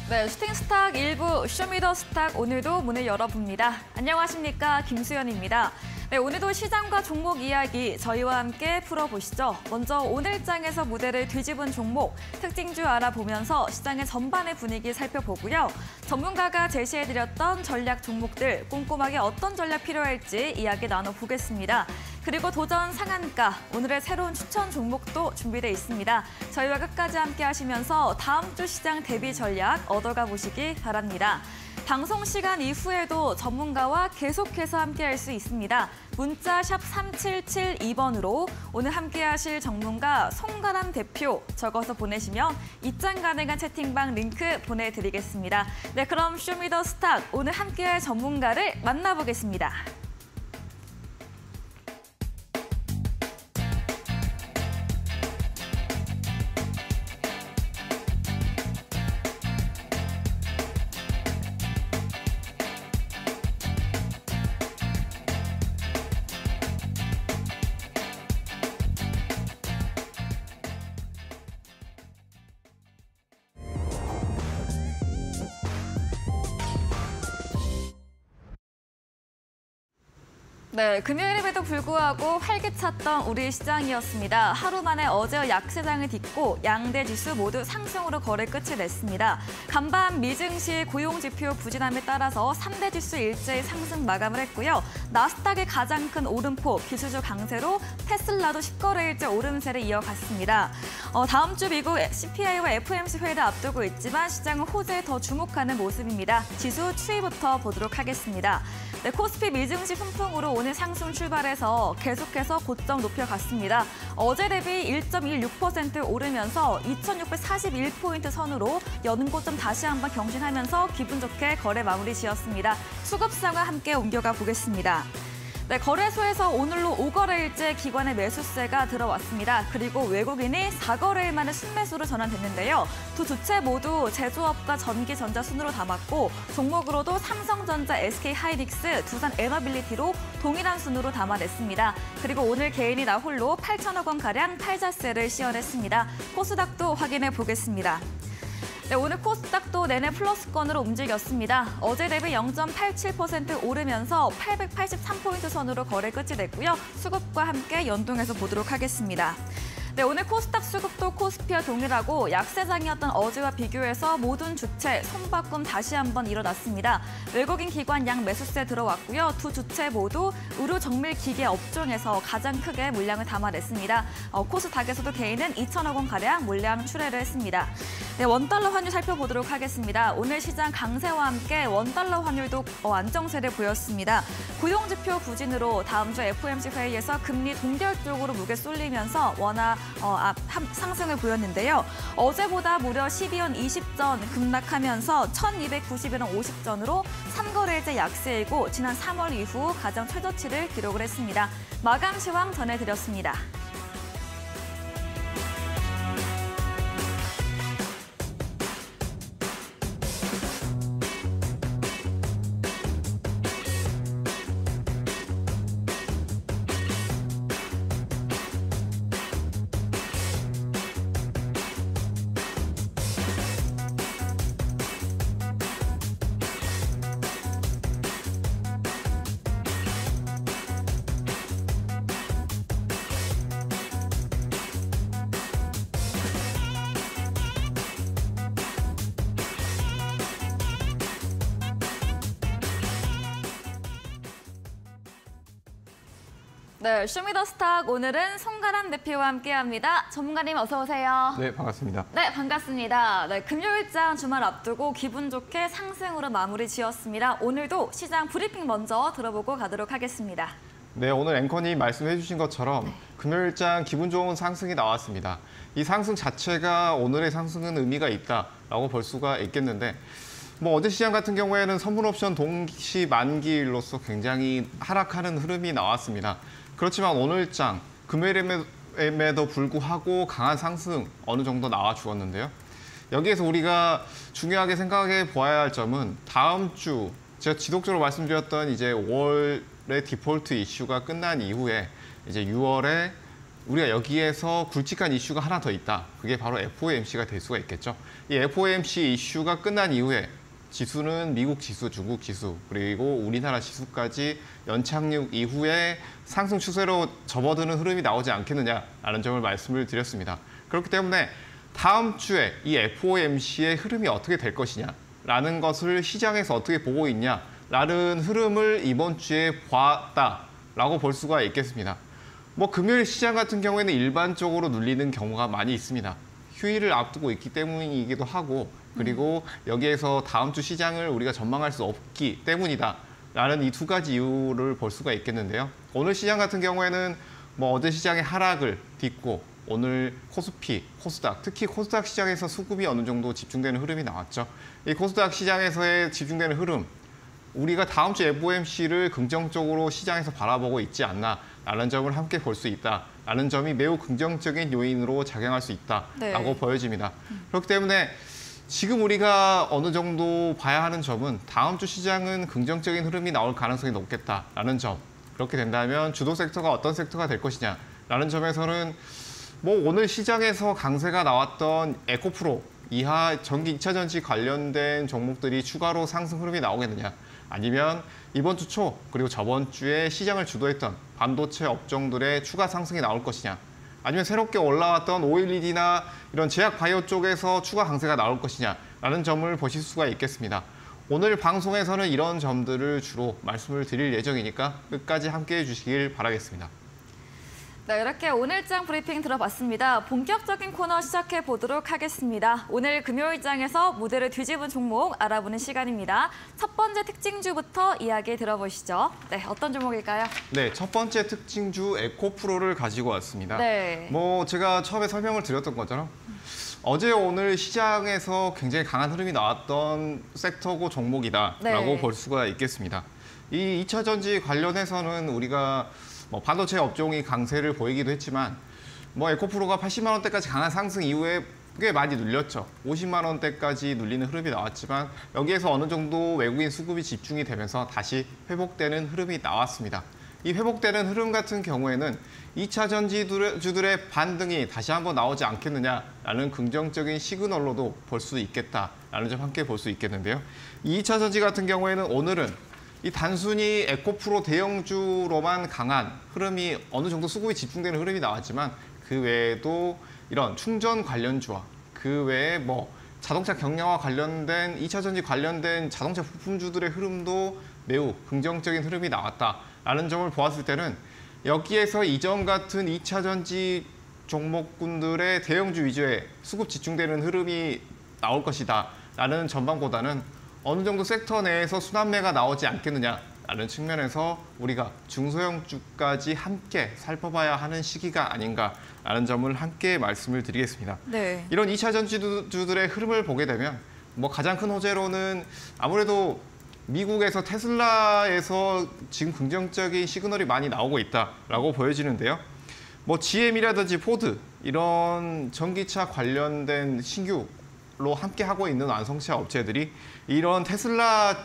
네, 슈팅스탁 1부 쇼미더스탁 오늘도 문을 열어봅니다. 안녕하십니까, 김수연입니다. 네, 오늘도 시장과 종목 이야기 저희와 함께 풀어보시죠. 먼저 오늘장에서 무대를 뒤집은 종목, 특징주 알아보면서 시장의 전반의 분위기 살펴보고요. 전문가가 제시해드렸던 전략 종목들 꼼꼼하게 어떤 전략 필요할지 이야기 나눠보겠습니다. 그리고 도전 상한가, 오늘의 새로운 추천 종목도 준비되어 있습니다. 저희와 끝까지 함께 하시면서 다음 주 시장 대비 전략 얻어가 보시기 바랍니다. 방송 시간 이후에도 전문가와 계속해서 함께할 수 있습니다. 문자 샵 3772번으로 오늘 함께하실 전문가 송가람 대표 적어서 보내시면 입장 가능한 채팅방 링크 보내드리겠습니다. 네, 그럼 쇼미더스탁 오늘 함께할 전문가를 만나보겠습니다. 네, 금요일임에도 불구하고 활기찼던 우리 시장이었습니다. 하루 만에 어제와 약세장을 딛고 양대 지수 모두 상승으로 거래 끝을 냈습니다. 간밤 미증시 고용지표 부진함에 따라서 3대 지수 일제히 상승 마감을 했고요. 나스닥의 가장 큰 오름폭, 기술주 강세로 테슬라도 10거래일째 오름세를 이어갔습니다. 다음 주 미국 CPI와 FOMC 회의를 앞두고 있지만 시장은 호재에 더 주목하는 모습입니다. 지수 추이부터 보도록 하겠습니다. 네, 코스피 미증시 훈풍으로 오늘 상승 출발해서 계속해서 고점 높여갔습니다. 어제 대비 1.16% 오르면서 2,641포인트 선으로 연고점 다시 한번 경신하면서 기분 좋게 거래 마무리 지었습니다. 수급상과 함께 옮겨가 보겠습니다. 네, 거래소에서 오늘로 5거래일째 기관의 매수세가 들어왔습니다. 그리고 외국인이 4거래일 만에 순매수로 전환됐는데요. 두 주체 모두 제조업과 전기전자 순으로 담았고 종목으로도 삼성전자, SK하이닉스, 두산에너빌리티로 동일한 순으로 담아냈습니다. 그리고 오늘 개인이 나 홀로 8천억 원가량 팔자세를 시연했습니다. 코스닥도 확인해 보겠습니다. 네, 오늘 코스닥도 내내 플러스권으로 움직였습니다. 어제 대비 0.87% 오르면서 883포인트 선으로 거래 끝이 됐고요. 수급과 함께 연동해서 보도록 하겠습니다. 네, 오늘 코스닥 수급도 코스피와 동일하고 약세장이었던 어제와 비교해서 모든 주체 손바꿈 다시 한번 일어났습니다. 외국인 기관 양 매수세 들어왔고요. 두 주체 모두 의료 정밀 기계 업종에서 가장 크게 물량을 담아냈습니다. 코스닥에서도 개인은 2천억 원가량 물량 출회를 했습니다. 네, 원달러 환율 살펴보도록 하겠습니다. 오늘 시장 강세와 함께 원달러 환율도 안정세를 보였습니다. 고용지표 부진으로 다음 주 FOMC 회의에서 금리 동결 쪽으로 무게 쏠리면서 원화 상승을 보였는데요. 어제보다 무려 12원 20전 급락하면서 1,291원 50전으로 3거래일째 약세이고 지난 3월 이후 가장 최저치를 기록을 했습니다. 마감 시황 전해드렸습니다. 네, 쇼미더스탁 오늘은 송가람 대표와 함께합니다. 전문가님 어서 오세요. 네, 반갑습니다. 네, 반갑습니다. 네, 금요일장 주말 앞두고 기분 좋게 상승으로 마무리 지었습니다. 오늘도 시장 브리핑 먼저 들어보고 가도록 하겠습니다. 네, 오늘 앵커님 말씀해 주신 것처럼 금요일장 기분 좋은 상승이 나왔습니다. 이 상승 자체가 오늘의 상승은 의미가 있다라고 볼 수가 있겠는데 어제 시장 같은 경우에는 선물 옵션 동시 만기일로서 굉장히 하락하는 흐름이 나왔습니다. 그렇지만 오늘장 금요일임에도 불구하고 강한 상승 어느 정도 나와 주었는데요. 여기에서 우리가 중요하게 생각해 보아야 할 점은 다음 주 제가 지속적으로 말씀드렸던 이제 5월의 디폴트 이슈가 끝난 이후에 이제 6월에 우리가 여기에서 굵직한 이슈가 하나 더 있다. 그게 바로 FOMC가 될 수가 있겠죠. 이 FOMC 이슈가 끝난 이후에 지수는 미국 지수, 중국 지수, 그리고 우리나라 지수까지 연착륙 이후에 상승 추세로 접어드는 흐름이 나오지 않겠느냐라는 점을 말씀을 드렸습니다. 그렇기 때문에 다음 주에 이 FOMC의 흐름이 어떻게 될 것이냐라는 것을 시장에서 어떻게 보고 있냐라는 흐름을 이번 주에 봤다라고 볼 수가 있겠습니다. 뭐 금요일 시장 같은 경우에는 일반적으로 눌리는 경우가 많이 있습니다. 휴일을 앞두고 있기 때문이기도 하고 그리고 여기에서 다음 주 시장을 우리가 전망할 수 없기 때문이다라는 이 두 가지 이유를 볼 수가 있겠는데요. 오늘 시장 같은 경우에는 뭐 어제 시장의 하락을 딛고 오늘 코스피, 코스닥, 특히 코스닥 시장에서 수급이 어느 정도 집중되는 흐름이 나왔죠. 이 코스닥 시장에서의 집중되는 흐름, 우리가 다음 주 FOMC를 긍정적으로 시장에서 바라보고 있지 않나라는 점을 함께 볼 수 있다라는 점이 매우 긍정적인 요인으로 작용할 수 있다라고 보여집니다. 그렇기 때문에 지금 우리가 어느 정도 봐야 하는 점은 다음 주 시장은 긍정적인 흐름이 나올 가능성이 높겠다라는 점. 그렇게 된다면 주도 섹터가 어떤 섹터가 될 것이냐라는 점에서는 뭐 오늘 시장에서 강세가 나왔던 에코프로 이하 전기 2차 전지 관련된 종목들이 추가로 상승 흐름이 나오겠느냐. 아니면 이번 주 초 그리고 저번 주에 시장을 주도했던 반도체 업종들의 추가 상승이 나올 것이냐. 아니면 새롭게 올라왔던 OLED나 이런 제약 바이오 쪽에서 추가 강세가 나올 것이냐라는 점을 보실 수가 있겠습니다. 오늘 방송에서는 이런 점들을 주로 말씀을 드릴 예정이니까 끝까지 함께해 주시길 바라겠습니다. 네, 이렇게 오늘장 브리핑 들어봤습니다. 본격적인 코너 시작해 보도록 하겠습니다. 오늘 금요일장에서 무대를 뒤집은 종목 알아보는 시간입니다. 첫 번째 특징주부터 이야기 들어보시죠. 네, 어떤 종목일까요? 네, 첫 번째 특징주 에코프로를 가지고 왔습니다. 네. 뭐 제가 처음에 설명을 드렸던 것처럼 어제 오늘 시장에서 굉장히 강한 흐름이 나왔던 섹터고 종목이다라고 볼 수가 있겠습니다. 이 2차 전지 관련해서는 우리가 뭐 반도체 업종이 강세를 보이기도 했지만 뭐 에코프로가 80만 원대까지 강한 상승 이후에 꽤 많이 눌렸죠. 50만 원대까지 눌리는 흐름이 나왔지만 여기에서 어느 정도 외국인 수급이 집중이 되면서 다시 회복되는 흐름이 나왔습니다. 이 회복되는 흐름 같은 경우에는 2차 전지주들의 반등이 다시 한번 나오지 않겠느냐라는 긍정적인 시그널로도 볼 수 있겠다라는 점 함께 볼 수 있겠는데요. 이 2차 전지 같은 경우에는 오늘은 이 단순히 에코프로 대형주로만 강한 흐름이 어느 정도 수급이 집중되는 흐름이 나왔지만 그 외에도 이런 충전 관련주와 그 외에 뭐 자동차 경량화 관련된 2차 전지 관련된 자동차 부품주들의 흐름도 매우 긍정적인 흐름이 나왔다라는 점을 보았을 때는 여기에서 이전 같은 2차 전지 종목군들의 대형주 위주의 수급 집중되는 흐름이 나올 것이다라는 전망보다는 어느 정도 섹터 내에서 순환매가 나오지 않겠느냐라는 측면에서 우리가 중소형주까지 함께 살펴봐야 하는 시기가 아닌가라는 점을 함께 말씀을 드리겠습니다. 네. 이런 2차 전지주들의 흐름을 보게 되면 뭐 가장 큰 호재로는 아무래도 미국에서 테슬라에서 지금 긍정적인 시그널이 많이 나오고 있다라고 보여지는데요. 뭐 GM이라든지 포드 이런 전기차 관련된 신규로 함께 하고 있는 완성차 업체들이 이런 테슬라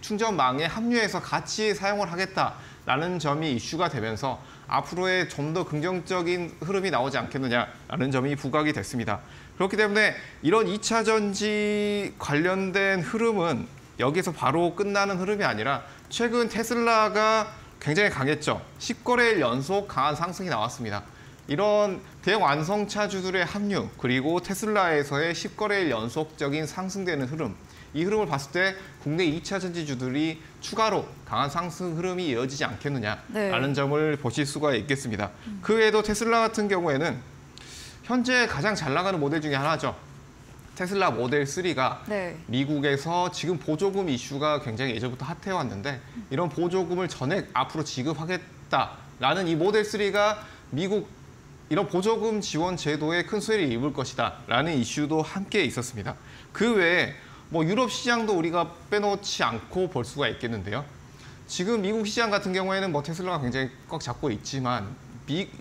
충전망에 합류해서 같이 사용을 하겠다라는 점이 이슈가 되면서 앞으로의 좀 더 긍정적인 흐름이 나오지 않겠느냐라는 점이 부각이 됐습니다. 그렇기 때문에 이런 2차 전지 관련된 흐름은 여기서 바로 끝나는 흐름이 아니라 최근 테슬라가 굉장히 강했죠. 10거래일 연속 강한 상승이 나왔습니다. 이런 대형 완성차주들의 합류 그리고 테슬라에서의 10거래일 연속적인 상승되는 흐름 이 흐름을 봤을 때 국내 2차 전지주들이 추가로 강한 상승 흐름이 이어지지 않겠느냐라는 점을 보실 수가 있겠습니다. 그 외에도 테슬라 같은 경우에는 현재 가장 잘 나가는 모델 중에 하나죠. 테슬라 모델 3가 미국에서 지금 보조금 이슈가 굉장히 예전부터 핫해왔는데 이런 보조금을 전액 앞으로 지급하겠다라는 이 모델 3가 미국 이런 보조금 지원 제도에 큰 수혜를 입을 것이다라는 이슈도 함께 있었습니다. 그 외에 뭐 유럽 시장도 우리가 빼놓지 않고 볼 수가 있겠는데요. 지금 미국 시장 같은 경우에는 뭐 테슬라가 굉장히 꽉 잡고 있지만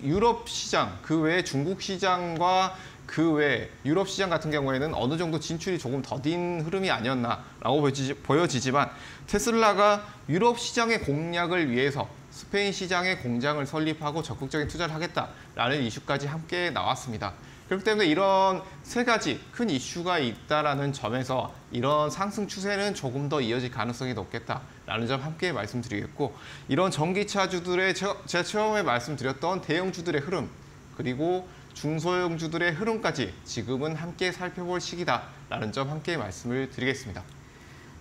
유럽 시장, 그 외에 중국 시장과 그 외에 유럽 시장 같은 경우에는 어느 정도 진출이 조금 더딘 흐름이 아니었나라고 보여지지만 테슬라가 유럽 시장의 공략을 위해서 스페인 시장에 공장을 설립하고 적극적인 투자를 하겠다라는 이슈까지 함께 나왔습니다. 그렇기 때문에 이런 세 가지 큰 이슈가 있다라는 점에서 이런 상승 추세는 조금 더 이어질 가능성이 높겠다라는 점 함께 말씀드리겠고, 이런 전기차주들의 제가 처음에 말씀드렸던 대형주들의 흐름, 그리고 중소형주들의 흐름까지 지금은 함께 살펴볼 시기다라는 점 함께 말씀을 드리겠습니다.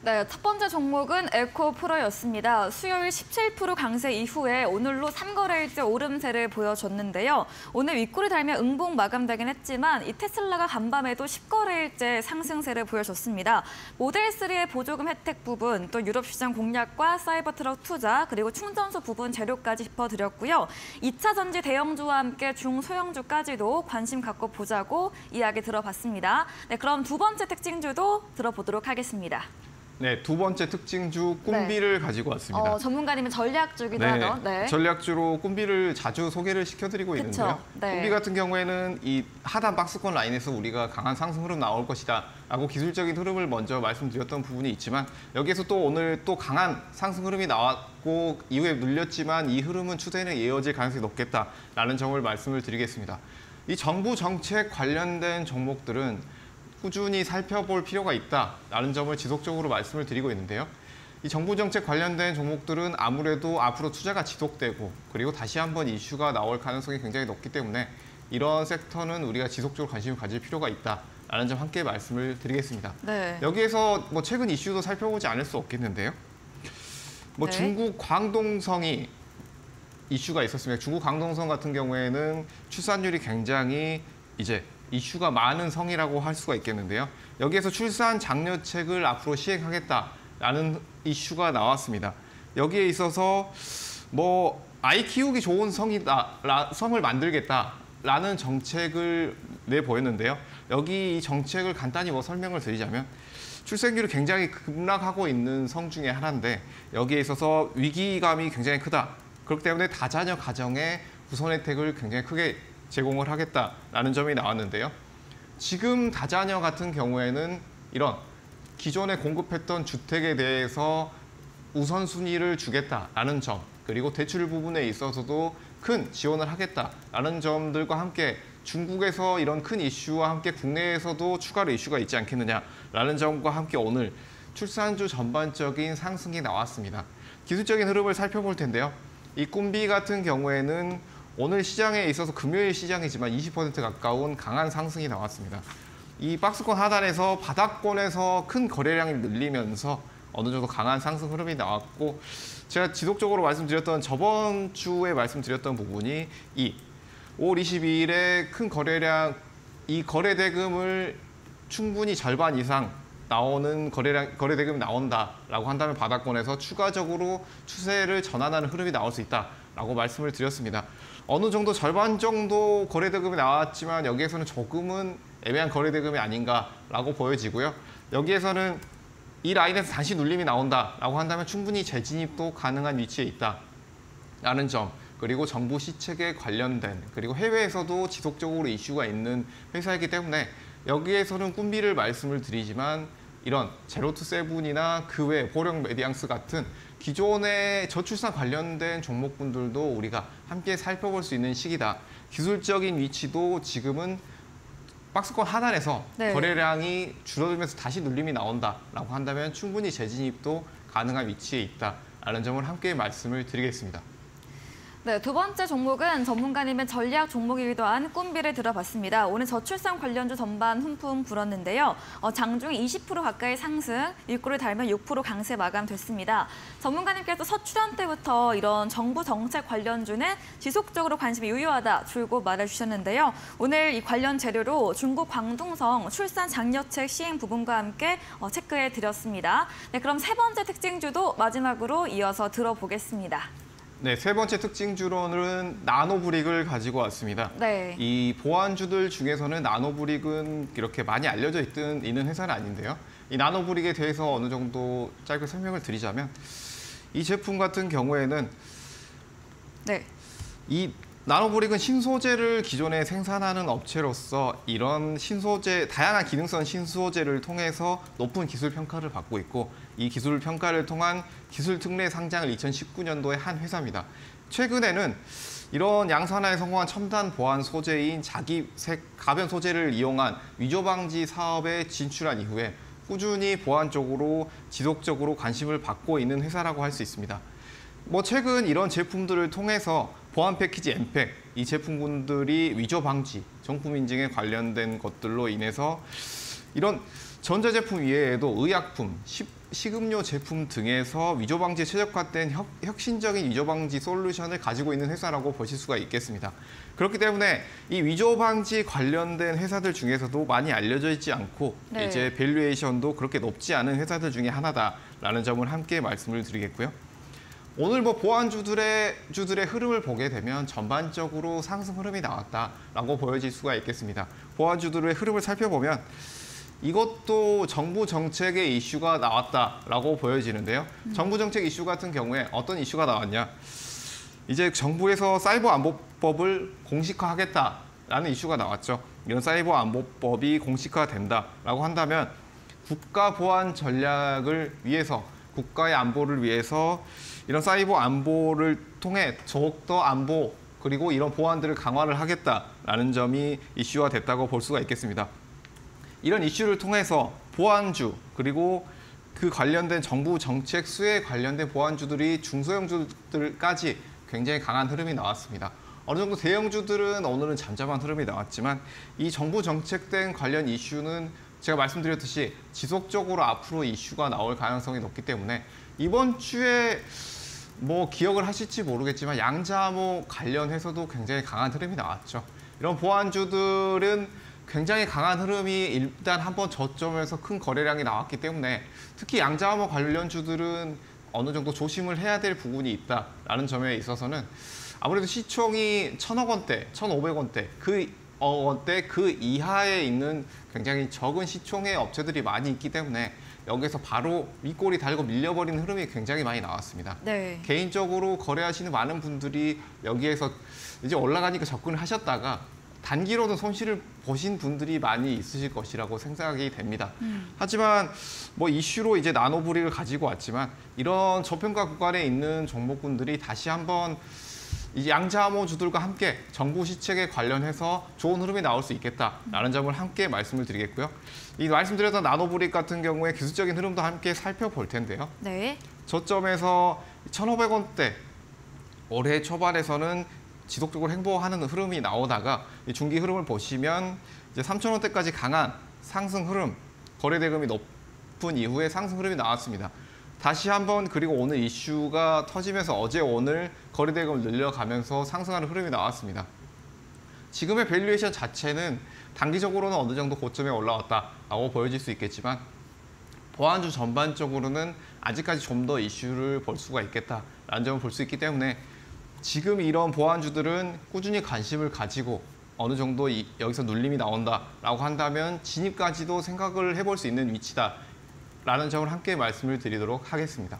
네, 첫 번째 종목은 에코프로였습니다. 수요일 17% 강세 이후에 오늘로 3거래일째 오름세를 보여줬는데요. 오늘 윗골이 달며 응봉 마감되긴 했지만 이 테슬라가 간밤에도 10거래일째 상승세를 보여줬습니다. 모델3의 보조금 혜택 부분, 또 유럽 시장 공략과 사이버 트럭 투자, 그리고 충전소 부분 재료까지 짚어드렸고요. 2차 전지 대형주와 함께 중소형주까지도 관심 갖고 보자고 이야기 들어봤습니다. 네, 그럼 두 번째 특징주도 들어보도록 하겠습니다. 네, 두 번째 특징주 꿈비를 가지고 왔습니다. 전문가님은 전략주기도 네, 하던. 네. 전략주로 꿈비를 자주 소개를 시켜드리고 있는데요. 네. 꿈비 같은 경우에는 이 하단 박스권 라인에서 우리가 강한 상승 흐름 나올 것이다 라고 기술적인 흐름을 먼저 말씀드렸던 부분이 있지만, 여기에서 또 오늘 또 강한 상승 흐름이 나왔고 이후에 눌렸지만 이 흐름은 추세는 이어질 가능성이 높겠다라는 점을 말씀을 드리겠습니다. 이 정부 정책 관련된 종목들은 꾸준히 살펴볼 필요가 있다라는 점을 지속적으로 말씀을 드리고 있는데요. 이 정부 정책 관련된 종목들은 아무래도 앞으로 투자가 지속되고, 그리고 다시 한번 이슈가 나올 가능성이 굉장히 높기 때문에 이런 섹터는 우리가 지속적으로 관심을 가질 필요가 있다라는 점 함께 말씀을 드리겠습니다. 네. 여기에서 뭐 최근 이슈도 살펴보지 않을 수 없겠는데요. 네. 중국 광동성이 이슈가 있었습니다. 중국 광동성 같은 경우에는 출산율이 굉장히 이제 이슈가 많은 성이라고 할 수가 있겠는데요. 여기에서 출산 장려책을 앞으로 시행하겠다라는 이슈가 나왔습니다. 여기에 있어서 뭐 아이 키우기 좋은 성을 만들겠다라는 정책을 내보였는데요. 여기 이 정책을 간단히 설명을 드리자면, 출생률이 굉장히 급락하고 있는 성 중에 하나인데 여기에 있어서 위기감이 굉장히 크다. 그렇기 때문에 다자녀 가정에 우선 혜택을 굉장히 크게 제공을 하겠다라는 점이 나왔는데요. 지금 다자녀 같은 경우에는 이런 기존에 공급했던 주택에 대해서 우선순위를 주겠다라는 점, 그리고 대출 부분에 있어서도 큰 지원을 하겠다라는 점들과 함께 중국에서 이런 큰 이슈와 함께 국내에서도 추가로 이슈가 있지 않겠느냐라는 점과 함께 오늘 출산주 전반적인 상승이 나왔습니다. 기술적인 흐름을 살펴볼 텐데요. 이 꿈비 같은 경우에는 오늘 시장에 있어서 금요일 시장이지만 20% 가까운 강한 상승이 나왔습니다. 이 박스권 하단에서 바닥권에서 큰 거래량이 늘리면서 어느 정도 강한 상승 흐름이 나왔고, 제가 지속적으로 말씀드렸던 저번 주에 말씀드렸던 부분이 이 5월 22일에 큰 거래량, 이 거래 대금을 충분히 절반 이상 나오는 거래 대금이 나온다라고 한다면 바닥권에서 추가적으로 추세를 전환하는 흐름이 나올 수 있다라고 말씀을 드렸습니다. 어느 정도 절반 정도 거래 대금이 나왔지만 여기에서는 조금은 애매한 거래 대금이 아닌가라고 보여지고요. 여기에서는 이 라인에서 다시 눌림이 나온다라고 한다면 충분히 재진입도 가능한 위치에 있다라는 점, 그리고 정부 시책에 관련된, 그리고 해외에서도 지속적으로 이슈가 있는 회사이기 때문에 여기에서는 꿈비를 말씀을 드리지만 이런 제로투세븐이나 그 외 보령 메디앙스 같은 기존의 저출산 관련된 종목분들도 우리가 함께 살펴볼 수 있는 시기다. 기술적인 위치도 지금은 박스권 하단에서 거래량이 줄어들면서 다시 눌림이 나온다라고 한다면 충분히 재진입도 가능한 위치에 있다라는 점을 함께 말씀을 드리겠습니다. 네, 두 번째 종목은 전문가님의 전략 종목이기도 한 꿈비를 들어봤습니다. 오늘 저출산 관련주 전반 훈풍 불었는데요. 장중에 20% 가까이 상승, 윗골을 달면 6% 강세 마감됐습니다. 전문가님께서 첫 출연 때부터 이런 정부 정책 관련주는 지속적으로 관심이 유효하다 줄곧 말해주셨는데요. 오늘 이 관련 재료로 중국 광둥성 출산 장려책 시행 부분과 함께 체크해드렸습니다. 네, 그럼 세 번째 특징주도 마지막으로 이어서 들어보겠습니다. 네, 세 번째 특징주로는 나노브릭을 가지고 왔습니다. 네. 이 보안주들 중에서는 나노브릭은 이렇게 많이 알려져 있는 회사는 아닌데요. 이 나노브릭에 대해서 어느 정도 짧게 설명을 드리자면, 이 제품 같은 경우에는 이 나노브릭은 신소재를 기존에 생산하는 업체로서 이런 신소재, 다양한 기능성 신소재를 통해서 높은 기술 평가를 받고 있고 이 기술 평가를 통한 기술 특례 상장을 2019년도에 한 회사입니다. 최근에는 이런 양산화에 성공한 첨단 보안 소재인 자기색 가변 소재를 이용한 위조 방지 사업에 진출한 이후에 꾸준히 보안 쪽으로 지속적으로 관심을 받고 있는 회사라고 할 수 있습니다. 최근 이런 제품들을 통해서 보안 패키지 엠팩, 이 제품군들이 위조 방지, 정품 인증에 관련된 것들로 인해서 이런 전자제품 이외에도 의약품, 식음료 제품 등에서 위조 방지에 최적화된 혁신적인 위조 방지 솔루션을 가지고 있는 회사라고 보실 수가 있겠습니다. 그렇기 때문에 이 위조 방지 관련된 회사들 중에서도 많이 알려져 있지 않고 네. 이제 밸류에이션도 그렇게 높지 않은 회사들 중에 하나다라는 점을 함께 말씀을 드리겠고요. 오늘 보안주들의 흐름을 보게 되면 전반적으로 상승 흐름이 나왔다라고 보여질 수가 있겠습니다. 보안주들의 흐름을 살펴보면 이것도 정부 정책의 이슈가 나왔다라고 보여지는데요. 정부 정책 이슈 같은 경우에 어떤 이슈가 나왔냐? 이제 정부에서 사이버 안보법을 공식화하겠다라는 이슈가 나왔죠. 이런 사이버 안보법이 공식화된다라고 한다면 국가 보안 전략을 위해서, 국가의 안보를 위해서 이런 사이버 안보를 통해 더욱더 안보 그리고 이런 보안들을 강화를 하겠다라는 점이 이슈화 됐다고 볼 수가 있겠습니다. 이런 이슈를 통해서 보안주 그리고 그 관련된 정부 정책 수혜에 관련된 보안주들이 중소형주들까지 굉장히 강한 흐름이 나왔습니다. 어느 정도 대형주들은 오늘은 잠잠한 흐름이 나왔지만 이 정부 정책된 관련 이슈는 제가 말씀드렸듯이 지속적으로 앞으로 이슈가 나올 가능성이 높기 때문에 이번 주에 기억을 하실지 모르겠지만 양자암호 관련해서도 굉장히 강한 흐름이 나왔죠. 이런 보안주들은 굉장히 강한 흐름이 일단 한번 저점에서 큰 거래량이 나왔기 때문에 특히 양자암호 관련주들은 어느 정도 조심을 해야 될 부분이 있다라는 점에 있어서는 아무래도 시총이 1,000억 원대, 1,500원대, 그 이하에 있는 굉장히 적은 시총의 업체들이 많이 있기 때문에 여기서 바로 윗골이 달고 밀려버리는 흐름이 굉장히 많이 나왔습니다. 네. 개인적으로 거래하시는 많은 분들이 여기에서 이제 올라가니까 접근을 하셨다가 단기로는 손실을 보신 분들이 많이 있으실 것이라고 생각이 됩니다. 하지만 이슈로 이제 나노브릭을 가지고 왔지만 이런 저평가 구간에 있는 종목군들이 다시 한번 이 양자암호주들과 함께 정부 시책에 관련해서 좋은 흐름이 나올 수 있겠다라는 점을 함께 말씀을 드리겠고요. 이 말씀드렸던 나노브릭 같은 경우에 기술적인 흐름도 함께 살펴볼 텐데요. 네. 저점에서 1,500원대 올해 초반에서는 지속적으로 행보하는 흐름이 나오다가 이 중기 흐름을 보시면 이제 3,000원대까지 강한 상승 흐름, 거래 대금이 높은 이후에 상승 흐름이 나왔습니다. 다시 한번 그리고 오늘 이슈가 터지면서 어제 오늘 거래 대금을 늘려가면서 상승하는 흐름이 나왔습니다. 지금의 밸류에이션 자체는 단기적으로는 어느 정도 고점에 올라왔다라고 보여질 수 있겠지만 보안주 전반적으로는 아직까지 좀 더 이슈를 볼 수가 있겠다라는 점을 볼 수 있기 때문에 지금 이런 보안주들은 꾸준히 관심을 가지고 어느 정도 여기서 눌림이 나온다라고 한다면 진입까지도 생각을 해볼 수 있는 위치다라는 점을 함께 말씀을 드리도록 하겠습니다.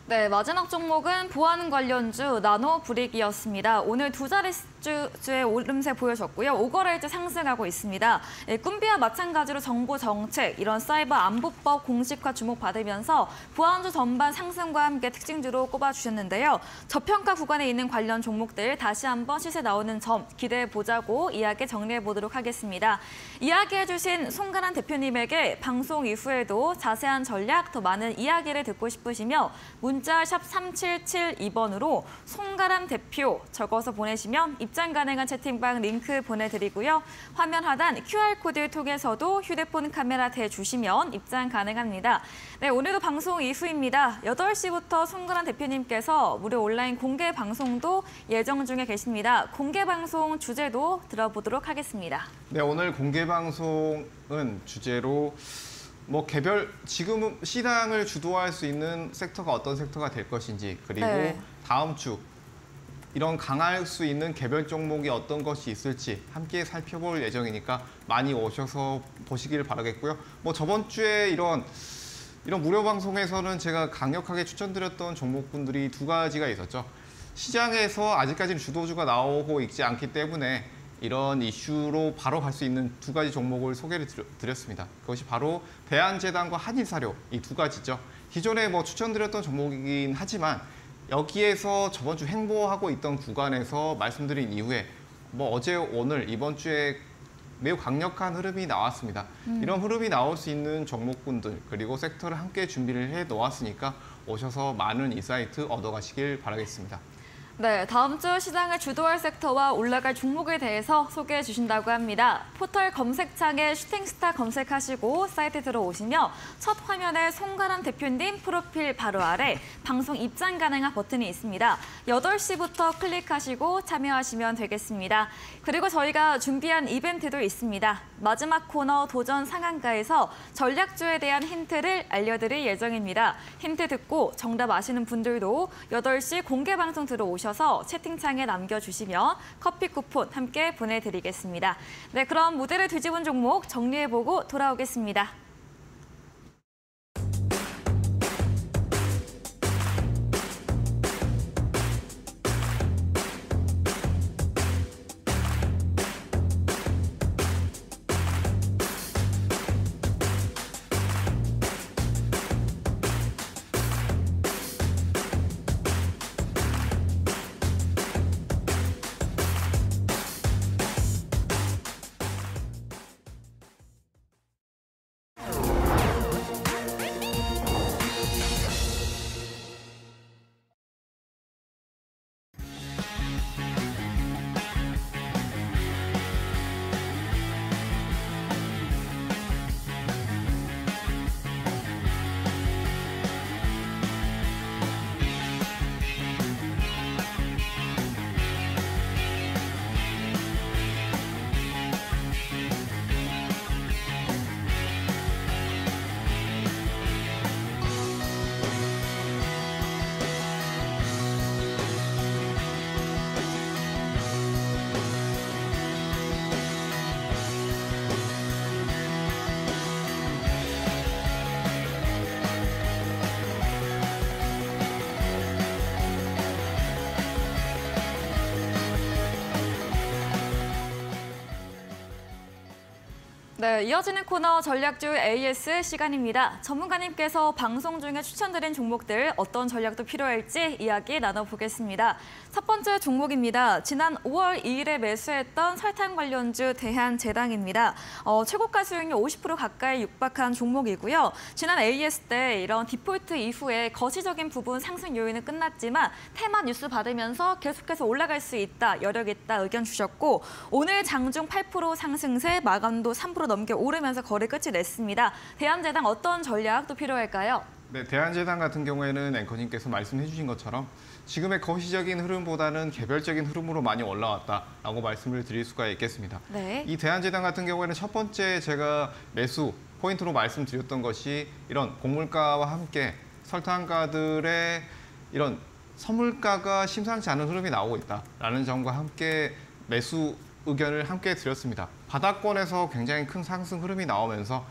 네, 마지막 종목은 보안 관련주 나노브릭이었습니다. 오늘 두 자릿수의 오름세 보여줬고요. 오거래일째 상승하고 있습니다. 꿈비와 마찬가지로 정부 정책, 이런 사이버 안보법 공식화 주목받으면서 보안주 전반 상승과 함께 특징주로 꼽아주셨는데요. 저평가 구간에 있는 관련 종목들 다시 한번 시세 나오는 점 기대해보자고 이야기 정리해보도록 하겠습니다. 이야기해주신 송가란 대표님에게 방송 이후에도 자세한 전략, 더 많은 이야기를 듣고 싶으시며 문자 샵 3772번으로 송가람 대표 적어서 보내시면 입장 가능한 채팅방 링크 보내드리고요. 화면 하단 QR코드 통해서도 휴대폰 카메라 대주시면 입장 가능합니다. 네, 오늘도 방송 이후입니다. 8시부터 송가람 대표님께서 무료 온라인 공개 방송도 예정 중에 계십니다. 공개 방송 주제도 들어보도록 하겠습니다. 네, 오늘 공개 방송은 주제로 지금 시장을 주도할 수 있는 섹터가 어떤 섹터가 될 것인지, 그리고 네. 다음 주 이런 강할 수 있는 개별 종목이 어떤 것이 있을지 함께 살펴볼 예정이니까 많이 오셔서 보시길 바라겠고요. 저번 주에 이런 무료 방송에서는 제가 강력하게 추천드렸던 종목군들이 두 가지가 있었죠. 시장에서 아직까지는 주도주가 나오고 있지 않기 때문에 이런 이슈로 바로 갈 수 있는 두 가지 종목을 소개를 드렸습니다. 그것이 바로 대한제당과 한일사료 이 두 가지죠. 기존에 뭐 추천드렸던 종목이긴 하지만 여기에서 저번 주 횡보하고 있던 구간에서 말씀드린 이후에 뭐 어제 오늘 이번 주에 매우 강력한 흐름이 나왔습니다. 이런 흐름이 나올 수 있는 종목군들 그리고 섹터를 함께 준비를 해 놓았으니까 오셔서 많은 인사이트 얻어가시길 바라겠습니다. 네, 다음 주 시장을 주도할 섹터와 올라갈 종목에 대해서 소개해 주신다고 합니다. 포털 검색창에 슈팅스타 검색하시고 사이트 들어오시며 첫 화면에 송가람 대표님 프로필 바로 아래 방송 입장 가능한 버튼이 있습니다. 8시부터 클릭하시고 참여하시면 되겠습니다. 그리고 저희가 준비한 이벤트도 있습니다. 마지막 코너 도전 상한가에서 전략주에 대한 힌트를 알려드릴 예정입니다. 힌트 듣고 정답 아시는 분들도 8시 공개 방송 들어오셔서 채팅창에 남겨주시면 커피 쿠폰 함께 보내드리겠습니다. 네, 그럼 무대를 뒤집은 종목 정리해보고 돌아오겠습니다. 네, 이어지는 코너 전략주 AS 시간입니다. 전문가님께서 방송 중에 추천드린 종목들 어떤 전략도 필요할지 이야기 나눠보겠습니다. 첫 번째 종목입니다. 지난 5월 2일에 매수했던 설탕 관련주 대한제당입니다. 최고가 수익률 50% 가까이 육박한 종목이고요. 지난 AS 때 이런 디폴트 이후에 거시적인 부분 상승 요인은 끝났지만 테마 뉴스 받으면서 계속해서 올라갈 수 있다, 여력 있다 의견 주셨고 오늘 장중 8% 상승세 마감도 3% 넘게 오르면서 거래 끝이 냈습니다. 대한제당 어떤 전략도 필요할까요? 네, 대한제당 같은 경우에는 앵커님께서 말씀해 주신 것처럼 지금의 거시적인 흐름보다는 개별적인 흐름으로 많이 올라왔다라고 말씀을 드릴 수가 있겠습니다. 네. 이 대한제당 같은 경우에는 첫 번째 제가 매수 포인트로 말씀드렸던 것이 이런 곡물가와 함께 설탕가들의 이런 선물가가 심상치 않은 흐름이 나오고 있다라는 점과 함께 매수 의견을 함께 드렸습니다. 바닥권에서 굉장히 큰 상승 흐름이 나오면서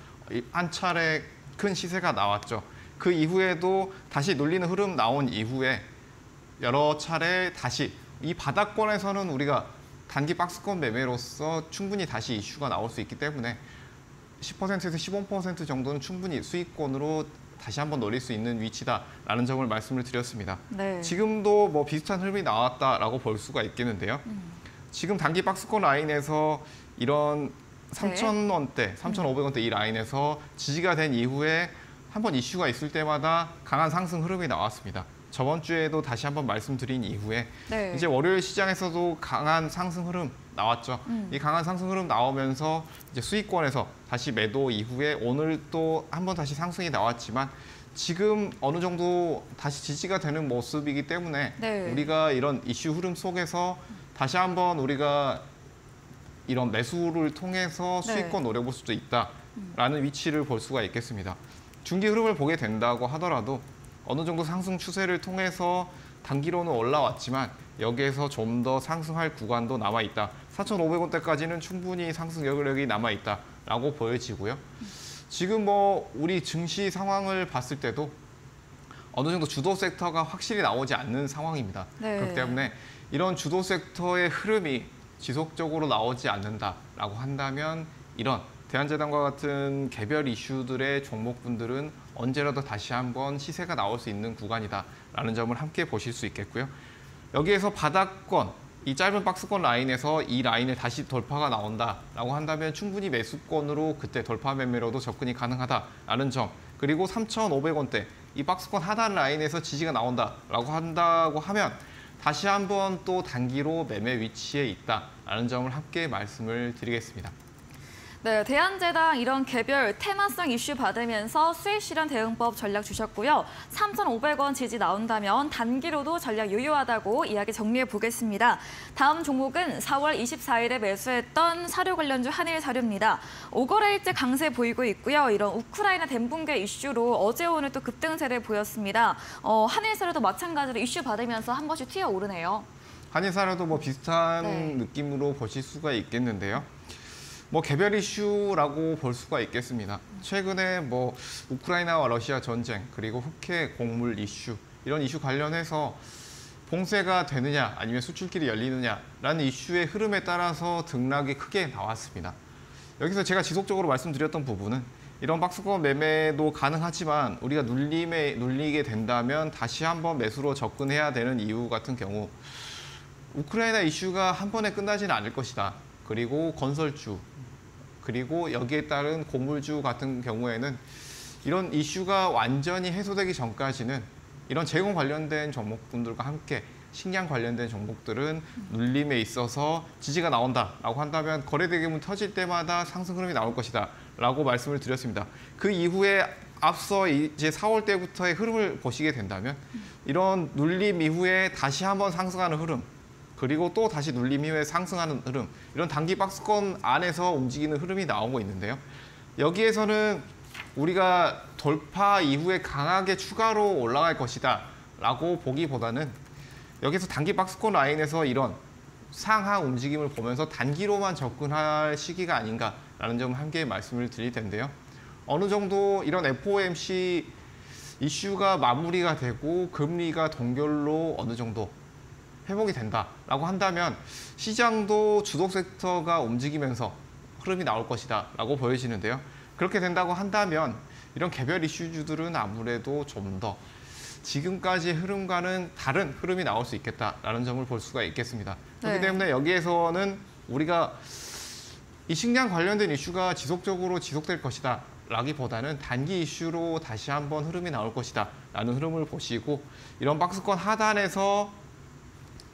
한 차례 큰 시세가 나왔죠. 그 이후에도 다시 눌리는 흐름 나온 이후에 여러 차례 다시 이 바닥권에서는 우리가 단기 박스권 매매로서 충분히 다시 이슈가 나올 수 있기 때문에 10%에서 15% 정도는 충분히 수익권으로 다시 한번 노릴 수 있는 위치다라는 점을 말씀을 드렸습니다. 네. 지금도 뭐 비슷한 흐름이 나왔다라고 볼 수가 있겠는데요. 지금 단기 박스권 라인에서 이런 3,000원대, 3,500원대 이 라인에서 지지가 된 이후에 한번 이슈가 있을 때마다 강한 상승 흐름이 나왔습니다. 저번 주에도 다시 한번 말씀드린 이후에 네. 이제 월요일 시장에서도 강한 상승 흐름 나왔죠. 이 강한 상승 흐름 나오면서 이제 수익권에서 다시 매도 이후에 오늘 또 한번 다시 상승이 나왔지만 지금 어느 정도 다시 지지가 되는 모습이기 때문에 네. 우리가 이런 이슈 흐름 속에서 다시 한번 우리가 이런 매수를 통해서 수익권 노려볼 수도 있다라는 위치를 볼 수가 있겠습니다. 중기 흐름을 보게 된다고 하더라도 어느 정도 상승 추세를 통해서 단기로는 올라왔지만 여기에서 좀 더 상승할 구간도 남아있다. 4,500원대까지는 충분히 상승 여력이 남아있다라고 보여지고요. 지금 뭐 우리 증시 상황을 봤을 때도 어느 정도 주도 섹터가 확실히 나오지 않는 상황입니다. 네. 그렇기 때문에 이런 주도 섹터의 흐름이 지속적으로 나오지 않는다라고 한다면 이런 대한제당과 같은 개별 이슈들의 종목분들은 언제라도 다시 한번 시세가 나올 수 있는 구간이다라는 점을 함께 보실 수 있겠고요. 여기에서 바닥권, 이 짧은 박스권 라인에서 이 라인을 다시 돌파가 나온다라고 한다면 충분히 매수권으로 그때 돌파 매매로도 접근이 가능하다라는 점, 그리고 3,500원대 이 박스권 하단 라인에서 지지가 나온다라고 한다고 하면 다시 한번 또 단기로 매매 위치에 있다라는 점을 함께 말씀을 드리겠습니다. 네, 대한제당 이런 개별 테마성 이슈 받으면서 수익 실현 대응법 전략 주셨고요. 3,500원 지지 나온다면 단기로도 전략 유효하다고 이야기 정리해 보겠습니다. 다음 종목은 4월 24일에 매수했던 사료 관련주 한일사료입니다. 5거래일째 강세 보이고 있고요. 이런 우크라이나 댐붕괴 이슈로 어제 오늘 또 급등세를 보였습니다. 한일사료도 마찬가지로 이슈 받으면서 한 번씩 튀어오르네요. 한일사료도 뭐 비슷한 네. 느낌으로 보실 수가 있겠는데요. 뭐 개별 이슈라고 볼 수가 있겠습니다. 최근에 뭐 우크라이나와 러시아 전쟁 그리고 흑해 곡물 이슈 이런 이슈 관련해서 봉쇄가 되느냐 아니면 수출길이 열리느냐라는 이슈의 흐름에 따라서 등락이 크게 나왔습니다. 여기서 제가 지속적으로 말씀드렸던 부분은 이런 박스권 매매도 가능하지만 우리가 눌리게 된다면 다시 한번 매수로 접근해야 되는 이유 같은 경우 우크라이나 이슈가 한 번에 끝나지는 않을 것이다. 그리고 건설주, 그리고 여기에 따른 곡물주 같은 경우에는 이런 이슈가 완전히 해소되기 전까지는 이런 제공 관련된 종목분들과 함께 식량 관련된 종목들은 눌림에 있어서 지지가 나온다라고 한다면 거래 대금은 터질 때마다 상승 흐름이 나올 것이다 라고 말씀을 드렸습니다. 그 이후에 앞서 이제 4월 때부터의 흐름을 보시게 된다면 이런 눌림 이후에 다시 한번 상승하는 흐름, 그리고 또 다시 눌림 이후에 상승하는 흐름, 이런 단기 박스권 안에서 움직이는 흐름이 나오고 있는데요. 여기에서는 우리가 돌파 이후에 강하게 추가로 올라갈 것이다 라고 보기보다는 여기서 단기 박스권 라인에서 이런 상하 움직임을 보면서 단기로만 접근할 시기가 아닌가라는 점을 함께 말씀을 드릴 텐데요. 어느 정도 이런 FOMC 이슈가 마무리가 되고 금리가 동결로 어느 정도 회복이 된다라고 한다면 시장도 주도 섹터가 움직이면서 흐름이 나올 것이다 라고 보여지는데요. 그렇게 된다고 한다면 이런 개별 이슈주들은 아무래도 좀 더 지금까지의 흐름과는 다른 흐름이 나올 수 있겠다라는 점을 볼 수가 있겠습니다. 그렇기 네. 때문에 여기에서는 우리가 이 식량 관련된 이슈가 지속될 것이다 라기보다는 단기 이슈로 다시 한번 흐름이 나올 것이다 라는 흐름을 보시고 이런 박스권 하단에서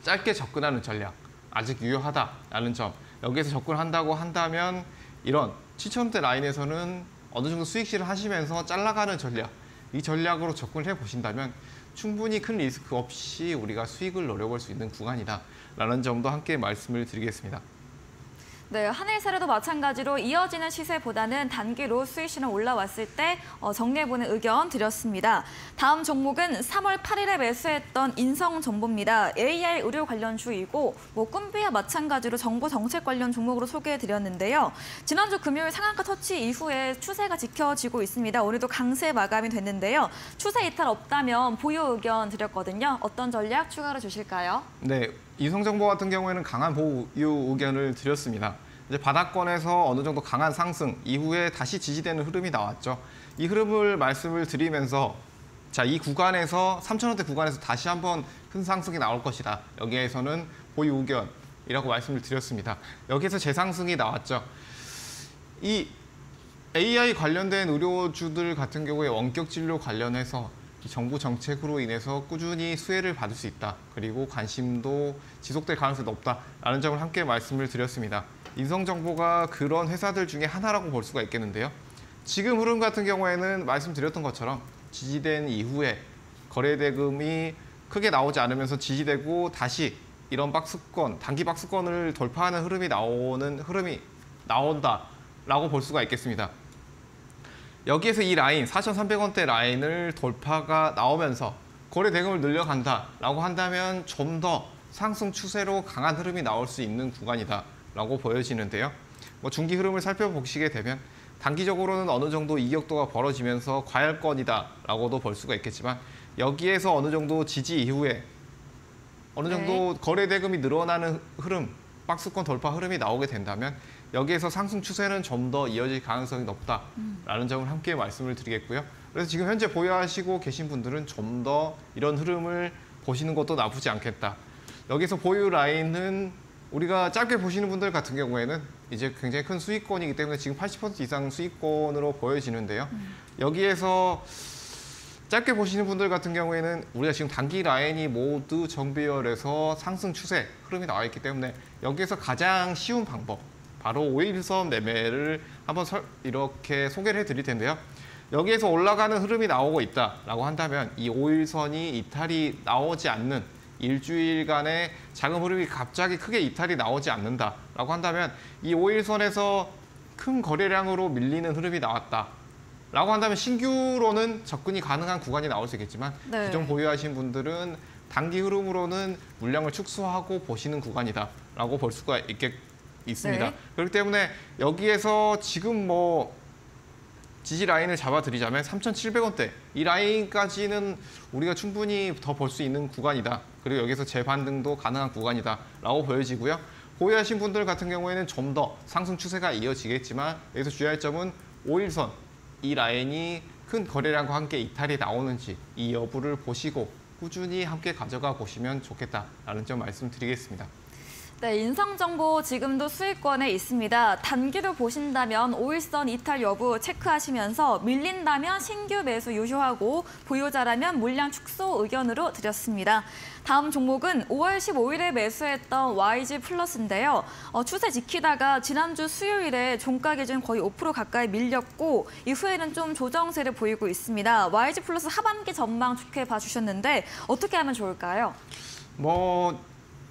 짧게 접근하는 전략 아직 유효하다라는 점, 여기에서 접근한다고 한다면 이런 7,000원대 라인에서는 어느 정도 수익 실현하시면서 잘라가는 전략, 이 전략으로 접근을 해보신다면 충분히 큰 리스크 없이 우리가 수익을 노려볼 수 있는 구간이다라는 점도 함께 말씀을 드리겠습니다. 네, 한일사료도 마찬가지로 이어지는 시세보다는 단기로 수익 실현 올라왔을 때 정리해보는 의견 드렸습니다. 다음 종목은 3월 8일에 매수했던 인성정보입니다. AI 의료 관련주이고 꿈비와 마찬가지로 정보 정책 관련 종목으로 소개해드렸는데요. 지난주 금요일 상한가 터치 이후에 추세가 지켜지고 있습니다. 오늘도 강세 마감이 됐는데요. 추세 이탈 없다면 보유 의견 드렸거든요. 어떤 전략 추가로 주실까요? 네, 인성정보 같은 경우에는 강한 보유 의견을 드렸습니다. 이제 바닥권에서 어느 정도 강한 상승 이후에 다시 지지되는 흐름이 나왔죠. 이 흐름을 말씀을 드리면서 자, 이 구간에서 3,000원대 구간에서 다시 한번 큰 상승이 나올 것이다. 여기에서는 보유 의견이라고 말씀을 드렸습니다. 여기에서 재상승이 나왔죠. 이 AI 관련된 의료주들 같은 경우에 원격 진료 관련해서 정부 정책으로 인해서 꾸준히 수혜를 받을 수 있다. 그리고 관심도 지속될 가능성이 높다라는 점을 함께 말씀을 드렸습니다. 인성정보가 그런 회사들 중에 하나라고 볼 수가 있겠는데요. 지금 흐름 같은 경우에는 말씀드렸던 것처럼 지지된 이후에 거래대금이 크게 나오지 않으면서 지지되고 다시 이런 박스권, 단기 박스권을 돌파하는 흐름이 나온다라고 볼 수가 있겠습니다. 여기에서 이 라인, 4,300원대 라인을 돌파가 나오면서 거래 대금을 늘려간다라고 한다면 좀 더 상승 추세로 강한 흐름이 나올 수 있는 구간이다라고 보여지는데요. 중기 흐름을 살펴보시게 되면 단기적으로는 어느 정도 이격도가 벌어지면서 과열권이다라고도 볼 수가 있겠지만 여기에서 어느 정도 지지 이후에 어느 정도 거래 대금이 늘어나는 흐름, 박스권 돌파 흐름이 나오게 된다면 여기에서 상승 추세는 좀 더 이어질 가능성이 높다라는 점을 함께 말씀을 드리겠고요. 그래서 지금 현재 보유하시고 계신 분들은 좀 더 이런 흐름을 보시는 것도 나쁘지 않겠다. 여기서 보유 라인은 우리가 짧게 보시는 분들 같은 경우에는 이제 굉장히 큰 수익권이기 때문에 지금 80% 이상 수익권으로 보여지는데요. 여기에서 짧게 보시는 분들 같은 경우에는 우리가 지금 단기 라인이 모두 정배열에서 상승 추세 흐름이 나와 있기 때문에 여기에서 가장 쉬운 방법, 바로 5일선 매매를 한번 이렇게 소개를 해드릴 텐데요. 여기에서 올라가는 흐름이 나오고 있다라고 한다면 이 5일선이 이탈이 나오지 않는 일주일간의 작은 흐름이 갑자기 크게 이탈이 나오지 않는다라고 한다면 이 5일선에서 큰 거래량으로 밀리는 흐름이 나왔다라고 한다면 신규로는 접근이 가능한 구간이 나올 수 있겠지만 네. 기존 보유하신 분들은 단기 흐름으로는 물량을 축소하고 보시는 구간이다라고 볼 수가 있습니다. 네. 그렇기 때문에 여기에서 지금 뭐 지지 라인을 잡아드리자면 3,700원대 이 라인까지는 우리가 충분히 더 볼 수 있는 구간이다. 그리고 여기서 재반등도 가능한 구간이다라고 보여지고요. 보유하신 분들 같은 경우에는 좀 더 상승 추세가 이어지겠지만 여기서 주의할 점은 5일선 이 라인이 큰 거래량과 함께 이탈이 나오는지 이 여부를 보시고 꾸준히 함께 가져가 보시면 좋겠다라는 점 말씀드리겠습니다. 네, 인상정보 지금도 수익권에 있습니다. 단기로 보신다면 5일선 이탈 여부 체크하시면서 밀린다면 신규 매수 유효하고 보유자라면 물량 축소 의견으로 드렸습니다. 다음 종목은 5월 15일에 매수했던 YG 플러스인데요. 추세 지키다가 지난주 수요일에 종가 기준 거의 5% 가까이 밀렸고 이후에는 좀 조정세를 보이고 있습니다. YG 플러스 하반기 전망 좋게 봐주셨는데 어떻게 하면 좋을까요?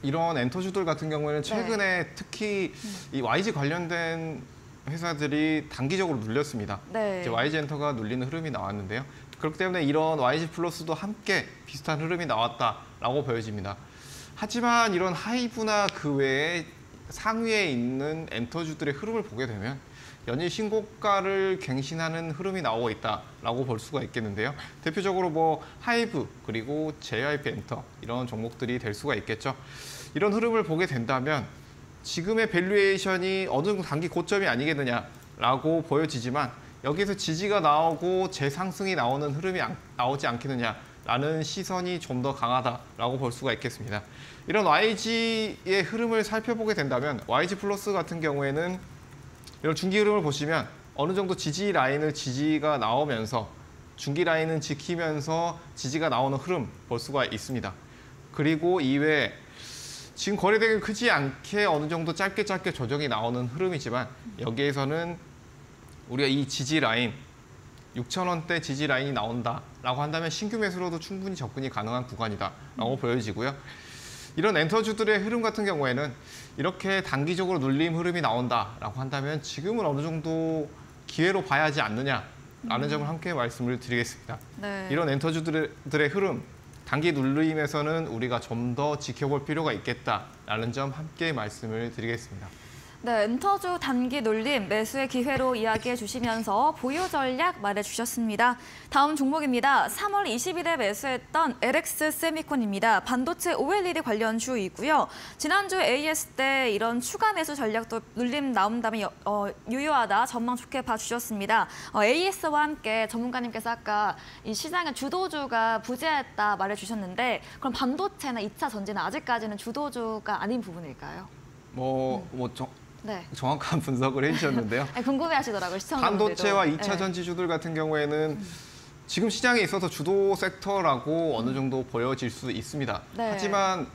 이런 엔터주들 같은 경우에는 최근에 특히 이 YG 관련된 회사들이 단기적으로 눌렸습니다. 네. 이제 YG 엔터가 눌리는 흐름이 나왔는데요. 그렇기 때문에 이런 YG 플러스도 함께 비슷한 흐름이 나왔다라고 보여집니다. 하지만 이런 하이브나 그 외에 상위에 있는 엔터주들의 흐름을 보게 되면 연일 신고가를 갱신하는 흐름이 나오고 있다라고 볼 수가 있겠는데요. 대표적으로 뭐 하이브 그리고 JYP 엔터 이런 종목들이 될 수가 있겠죠. 이런 흐름을 보게 된다면 지금의 밸류에이션이 어느 정도 단기 고점이 아니겠느냐라고 보여지지만 여기서 지지가 나오고 재상승이 나오는 흐름이 나오지 않겠느냐라는 시선이 좀 더 강하다라고 볼 수가 있겠습니다. 이런 YG의 흐름을 살펴보게 된다면 YG 플러스 같은 경우에는 이런 중기 흐름을 보시면 어느 정도 지지가 나오면서 중기 라인은 지키면서 지지가 나오는 흐름 볼 수가 있습니다. 그리고 이외에 지금 거래대금이 크지 않게 어느 정도 짧게 조정이 나오는 흐름이지만 여기에서는 우리가 이 지지 라인 6,000원대 지지 라인이 나온다라고 한다면 신규 매수로도 충분히 접근이 가능한 구간이다라고 보여지고요. 이런 엔터주들의 흐름 같은 경우에는 이렇게 단기적으로 눌림 흐름이 나온다라고 한다면 지금은 어느 정도 기회로 봐야 하지 않느냐라는 점을 함께 말씀을 드리겠습니다. 네. 이런 엔터주들의 흐름, 단기 눌림에서는 우리가 좀 더 지켜볼 필요가 있겠다라는 점 함께 말씀을 드리겠습니다. 네, 엔터주 단기 눌림 매수의 기회로 이야기해 주시면서 보유 전략 말해주셨습니다. 다음 종목입니다. 3월 20일에 매수했던 LX 세미콘입니다. 반도체 OLED 관련 주이고요. 지난주 AS 때 이런 추가 매수 전략도 눌림 나온다면 유효하다 전망 좋게 봐주셨습니다. AS와 함께 전문가님께서 아까 이 시장의 주도주가 부재했다 말해주셨는데 그럼 반도체나 2차 전지는 아직까지는 주도주가 아닌 부분일까요? 네. 정확한 분석을 해주셨는데요. 궁금해하시더라고요, 시청자분들도. 반도체와 2차 네. 전지주들 같은 경우에는 지금 시장에 있어서 주도 섹터라고 어느 정도 보여질 수 있습니다. 네. 하지만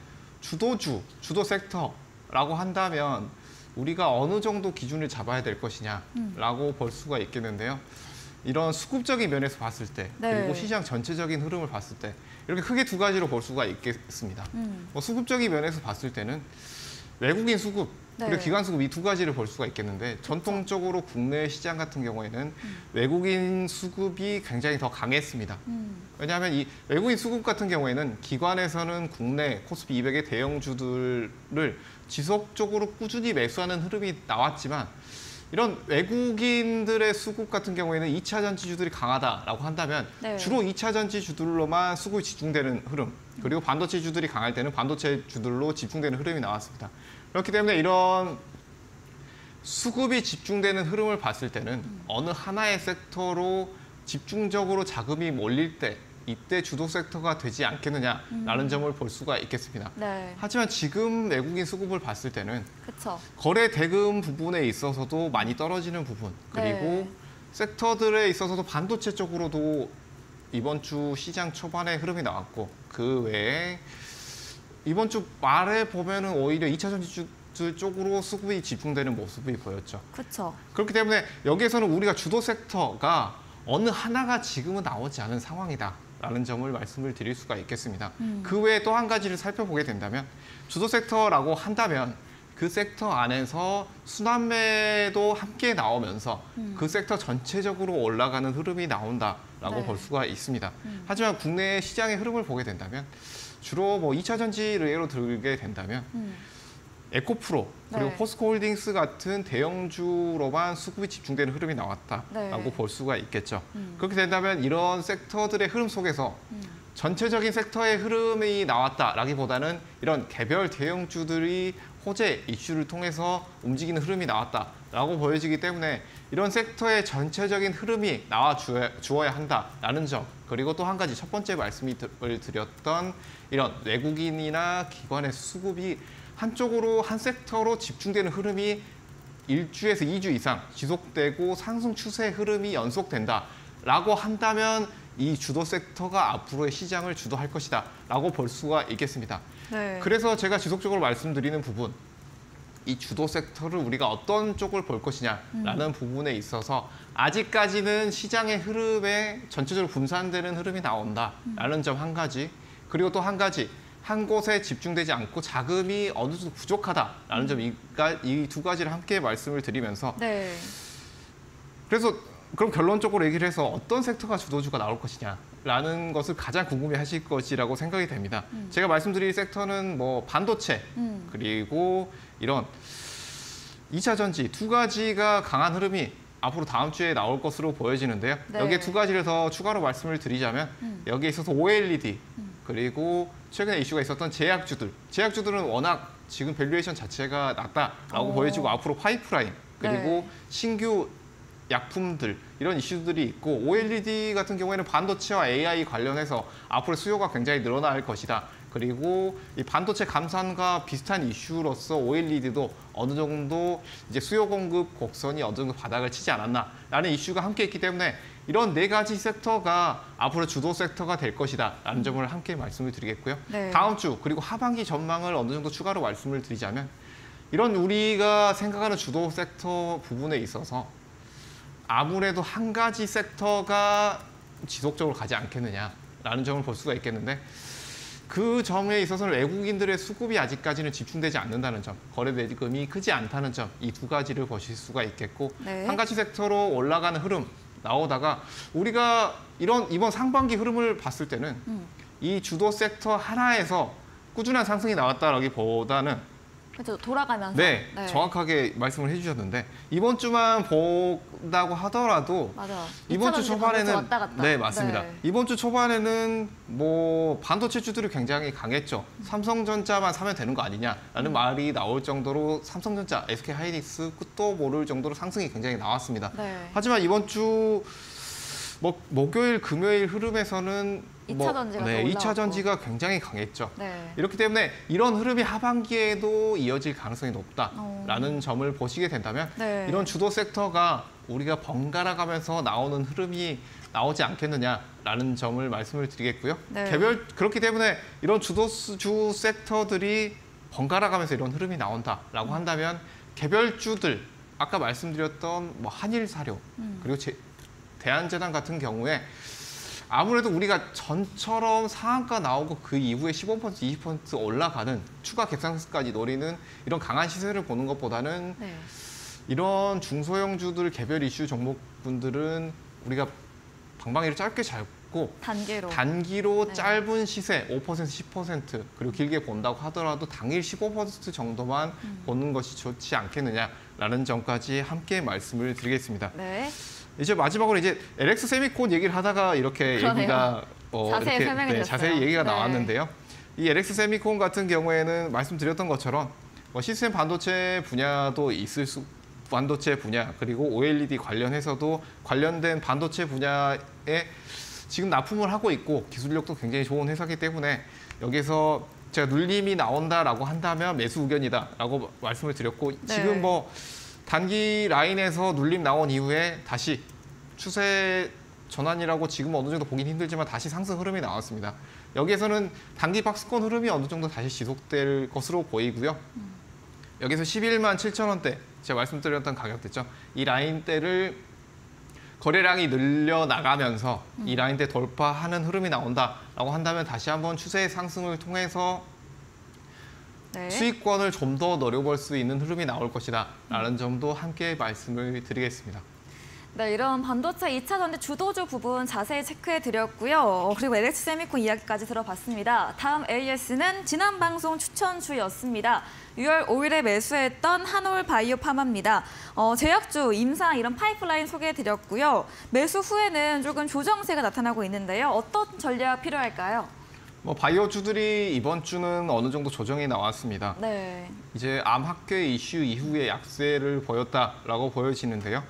주도 섹터라고 한다면 우리가 어느 정도 기준을 잡아야 될 것이냐라고 볼 수가 있겠는데요. 이런 수급적인 면에서 봤을 때 그리고 시장 전체적인 흐름을 봤을 때 이렇게 크게 두 가지로 볼 수가 있겠습니다. 수급적인 면에서 봤을 때는 외국인 수급 그리고 기관 수급 이 두 가지를 볼 수가 있겠는데 전통적으로 국내 시장 같은 경우에는 외국인 수급이 굉장히 더 강했습니다. 왜냐하면 이 외국인 수급 같은 경우에는 기관에서는 국내 코스피 200의 대형주들을 지속적으로 꾸준히 매수하는 흐름이 나왔지만 이런 외국인들의 수급 같은 경우에는 2차 전지주들이 강하다라고 한다면 네. 주로 2차 전지주들로만 수급이 집중되는 흐름, 그리고 반도체주들이 강할 때는 반도체주들로 집중되는 흐름이 나왔습니다. 그렇기 때문에 이런 수급이 집중되는 흐름을 봤을 때는 어느 하나의 섹터로 집중적으로 자금이 몰릴 때 이때 주도 섹터가 되지 않겠느냐라는 점을 볼 수가 있겠습니다. 네. 하지만 지금 외국인 수급을 봤을 때는 그렇죠. 거래 대금 부분에 있어서도 많이 떨어지는 부분, 그리고 네. 섹터들에 있어서도 반도체 쪽으로도 이번 주 시장 초반에 흐름이 나왔고, 그 외에 이번 주 말에 보면은 오히려 2차 전지주들 쪽으로 수급이 집중되는 모습이 보였죠. 그렇죠. 그렇기 때문에 여기에서는 우리가 주도 섹터가 어느 하나가 지금은 나오지 않은 상황이다라는 점을 말씀을 드릴 수가 있겠습니다. 그 외에 또 한 가지를 살펴보게 된다면 주도 섹터라고 한다면 그 섹터 안에서 순환매도 함께 나오면서 그 섹터 전체적으로 올라가는 흐름이 나온다라고 네. 볼 수가 있습니다. 하지만 국내 시장의 흐름을 보게 된다면 주로 뭐 2차 전지를 예로 들게 된다면 에코프로 그리고 네. 포스코홀딩스 같은 대형주로만 수급이 집중되는 흐름이 나왔다라고 네. 볼 수가 있겠죠. 그렇게 된다면 이런 섹터들의 흐름 속에서 전체적인 섹터의 흐름이 나왔다라기보다는 이런 개별 대형주들이 호재 이슈를 통해서 움직이는 흐름이 나왔다라고 보여지기 때문에 이런 섹터의 전체적인 흐름이 나와 주어야 한다라는 점, 그리고 또 한 가지 첫 번째 말씀을 드렸던 이런 외국인이나 기관의 수급이 한쪽으로 한 섹터로 집중되는 흐름이 1주에서 2주 이상 지속되고 상승 추세 흐름이 연속된다라고 한다면 이 주도 섹터가 앞으로의 시장을 주도할 것이다 라고 볼 수가 있겠습니다. 네. 그래서 제가 지속적으로 말씀드리는 부분, 이 주도 섹터를 우리가 어떤 쪽을 볼 것이냐라는 부분에 있어서 아직까지는 시장의 흐름에 전체적으로 분산되는 흐름이 나온다라는 점 한 가지, 그리고 또 한 가지, 한 곳에 집중되지 않고 자금이 어느 정도 부족하다라는 점, 이 두 가지를 함께 말씀을 드리면서 네. 그래서 그럼 결론적으로 얘기를 해서 어떤 섹터가 주도주가 나올 것이냐라는 것을 가장 궁금해하실 것이라고 생각이 됩니다. 제가 말씀드릴 섹터는 뭐 반도체 그리고 이런 2차 전지 두 가지가 강한 흐름이 앞으로 다음 주에 나올 것으로 보여지는데요. 네. 여기에 두 가지를 더 추가로 말씀을 드리자면 여기에 있어서 OLED 그리고 최근에 이슈가 있었던 제약주들은 워낙 지금 밸류에이션 자체가 낮다라고 보여지고 앞으로 파이프라인 그리고 네. 신규 약품들 이런 이슈들이 있고, OLED 같은 경우에는 반도체와 AI 관련해서 앞으로 수요가 굉장히 늘어날 것이다. 그리고 이 반도체 감산과 비슷한 이슈로서 OLED도 어느 정도 이제 수요 공급 곡선이 어느 정도 바닥을 치지 않았나라는 이슈가 함께 있기 때문에 이런 네 가지 섹터가 앞으로 주도 섹터가 될 것이다라는 점을 함께 말씀을 드리겠고요. 네. 다음 주 그리고 하반기 전망을 어느 정도 추가로 말씀을 드리자면 이런 우리가 생각하는 주도 섹터 부분에 있어서 아무래도 한 가지 섹터가 지속적으로 가지 않겠느냐라는 점을 볼 수가 있겠는데, 그 점에 있어서는 외국인들의 수급이 아직까지는 집중되지 않는다는 점, 거래 대금이 크지 않다는 점, 이 두 가지를 보실 수가 있겠고, 네. 한 가지 섹터로 올라가는 흐름 나오다가 우리가 이번 상반기 흐름을 봤을 때는 이 주도 섹터 하나에서 꾸준한 상승이 나왔다라기보다는 그렇죠. 돌아가면서. 네, 정확하게 말씀을 해주셨는데 이번 주만 본다고 하더라도 맞아. 이번 주 초반에는 왔다 갔다. 네, 맞습니다. 네. 이번 주 초반에는 뭐 반도체주들이 굉장히 강했죠. 삼성전자만 사면 되는 거 아니냐라는 말이 나올 정도로 삼성전자, SK하이닉스 끝도 모를 정도로 상승이 굉장히 나왔습니다. 네. 하지만 이번 주 목요일, 금요일 흐름에서는 2차 전지가 또 2차 올라왔고. 전지가 굉장히 강했죠. 네. 이렇기 때문에 이런 흐름이 하반기에도 이어질 가능성이 높다라는 점을 보시게 된다면 네. 이런 주도 섹터가 우리가 번갈아 가면서 나오는 흐름이 나오지 않겠느냐라는 점을 말씀을 드리겠고요. 네. 그렇기 때문에 이런 주도주 섹터들이 번갈아 가면서 이런 흐름이 나온다라고 한다면 개별주들, 아까 말씀드렸던 뭐 한일사료 그리고 대한제당 같은 경우에 아무래도 우리가 전처럼 상한가 나오고 그 이후에 15%, 20% 올라가는 추가 객상수까지 노리는 이런 강한 시세를 보는 것보다는 네. 이런 중소형주들 개별 이슈 종목분들은 우리가 방망이를 짧게 잡고 있고 단기로 네. 짧은 시세 5%, 10% 그리고 길게 본다고 하더라도 당일 15% 정도만 보는 것이 좋지 않겠느냐라는 점까지 함께 말씀을 드리겠습니다. 네. 이제 마지막으로 이제 LX 세미콘 얘기를 하다가 이렇게 그러네요. 얘기가 자세히 설명해 드렸어요. 자세히 얘기가 네. 나왔는데요. 이 LX 세미콘 같은 경우에는 말씀드렸던 것처럼 시스템 반도체 분야도 반도체 분야 그리고 OLED 관련해서도 관련된 반도체 분야에 지금 납품을 하고 있고 기술력도 굉장히 좋은 회사이기 때문에 여기서 제가 눌림이 나온다라고 한다면 매수 의견이다라고 말씀을 드렸고 네. 지금 뭐 단기 라인에서 눌림 나온 이후에 다시 추세 전환이라고 지금 어느 정도 보긴 힘들지만 다시 상승 흐름이 나왔습니다. 여기에서는 단기 박스권 흐름이 어느 정도 다시 지속될 것으로 보이고요. 여기서 11만 7천 원대 제가 말씀드렸던 가격대죠. 이 라인대를 거래량이 늘려나가면서 이 라인대 돌파하는 흐름이 나온다라고 한다면 다시 한번 추세의 상승을 통해서 네. 수익권을 좀 더 노려볼 수 있는 흐름이 나올 것이다 라는 점도 함께 말씀을 드리겠습니다. 네, 이런 반도체 2차 전지 주도주 부분 자세히 체크해드렸고요. 그리고 LX 세미콘 이야기까지 들어봤습니다. 다음 AS는 지난 방송 추천주였습니다. 6월 5일에 매수했던 한올바이오 파마입니다. 제약주, 임상 이런 파이프라인 소개해드렸고요. 매수 후에는 조금 조정세가 나타나고 있는데요. 어떤 전략 필요할까요? 바이오주들이 이번 주는 어느 정도 조정이 나왔습니다. 네. 이제 암 학회 이슈 이후에 약세를 보였다라고 보여지는데요.